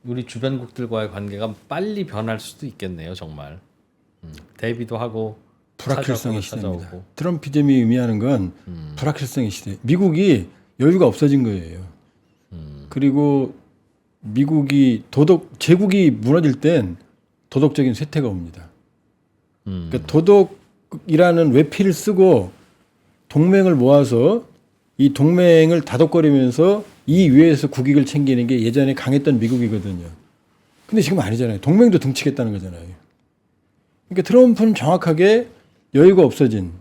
우리 주변국들과의 관계가 빨리 변할 수도 있겠네요, 정말. 대비도 하고 불확실성의 찾아오고. 시대입니다. 트럼피즘이 의미하는 건 불확실성의 시대. 미국이 여유가 없어진 거예요. 그리고 미국이 제국이 무너질 땐 도덕적인 쇠퇴가 옵니다. 그러니까 도덕이라는 외피를 쓰고 동맹을 모아서 이 동맹을 다독거리면서 이 위에서 국익을 챙기는 게 예전에 강했던 미국이거든요. 근데 지금 아니잖아요. 동맹도 등치겠다는 거잖아요. 그러니까 트럼프는 정확하게 여유가 없어진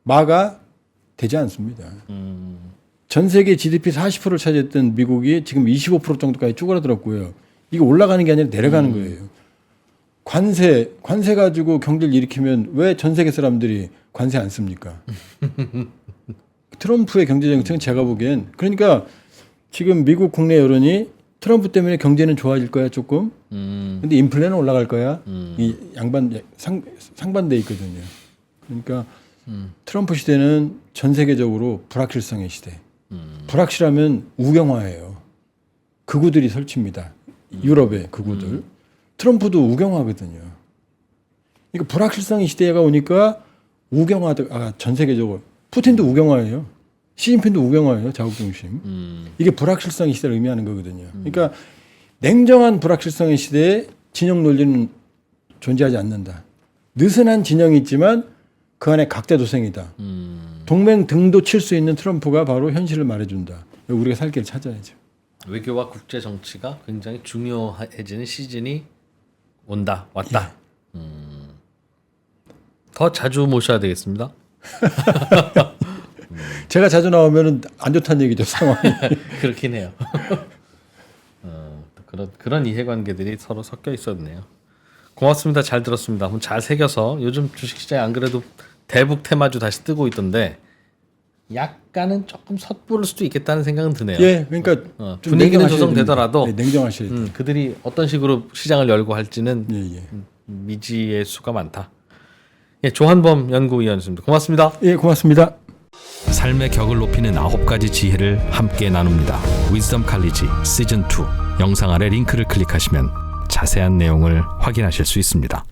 마가 되지 않습니다. 전 세계 GDP 40%를 차지했던 미국이 지금 25% 정도까지 쭈그라들었고요. 이거 올라가는 게 아니라 내려가는 거예요. 관세 가지고 경제를 일으키면 왜 전 세계 사람들이 관세 안 씁니까? 트럼프의 경제 정책은 제가 보기엔 그러니까 지금 미국 국내 여론이 트럼프 때문에 경제는 좋아질 거야 조금. 근데 인플레는 올라갈 거야. 이 상반돼 있거든요. 그러니까 트럼프 시대는 전 세계적으로 불확실성의 시대. 불확실하면 우경화예요. 극우들이 설칩니다. 유럽의 극우들. 트럼프도 우경화거든요. 그러니까 불확실성의 시대가 오니까 우경화가 전 세계적으로. 푸틴도 우경화예요. 시진핑도 우경화예요. 자국중심. 이게 불확실성의 시대를 의미하는 거거든요. 그러니까 냉정한 불확실성의 시대에 진영 논리는 존재하지 않는다. 느슨한 진영이 있지만 그 안에 각자도생이다. 동맹 등도 칠 수 있는 트럼프가 바로 현실을 말해준다. 우리가 살 길을 찾아야죠. 외교와 국제 정치가 굉장히 중요해지는 시즌이 왔다. 예. 더 자주 모셔야 되겠습니다. 제가 자주 나오면은 안 좋다는 얘기죠, 상황이. 그렇긴 해요. 그런 이해관계들이 서로 섞여 있었네요. 고맙습니다. 잘 들었습니다. 한번 잘 새겨서 요즘 주식시장에 안 그래도 대북 테마주 다시 뜨고 있던데 약간은 조금 섣부를 수도 있겠다는 생각은 드네요. 예, 그러니까 좀 분위기는 냉정하셔야 조성되더라도 됩니다. 네, 냉정하셔야 돼요. 그들이 어떤 식으로 시장을 열고 할지는 예. 미지의 수가 많다. 예, 조한범 연구위원이었습니다. 고맙습니다. 예, 고맙습니다. 삶의 격을 높이는 9가지 지혜를 함께 나눕니다. 위즈덤 칼리지 시즌 2 영상 아래 링크를 클릭하시면 자세한 내용을 확인하실 수 있습니다.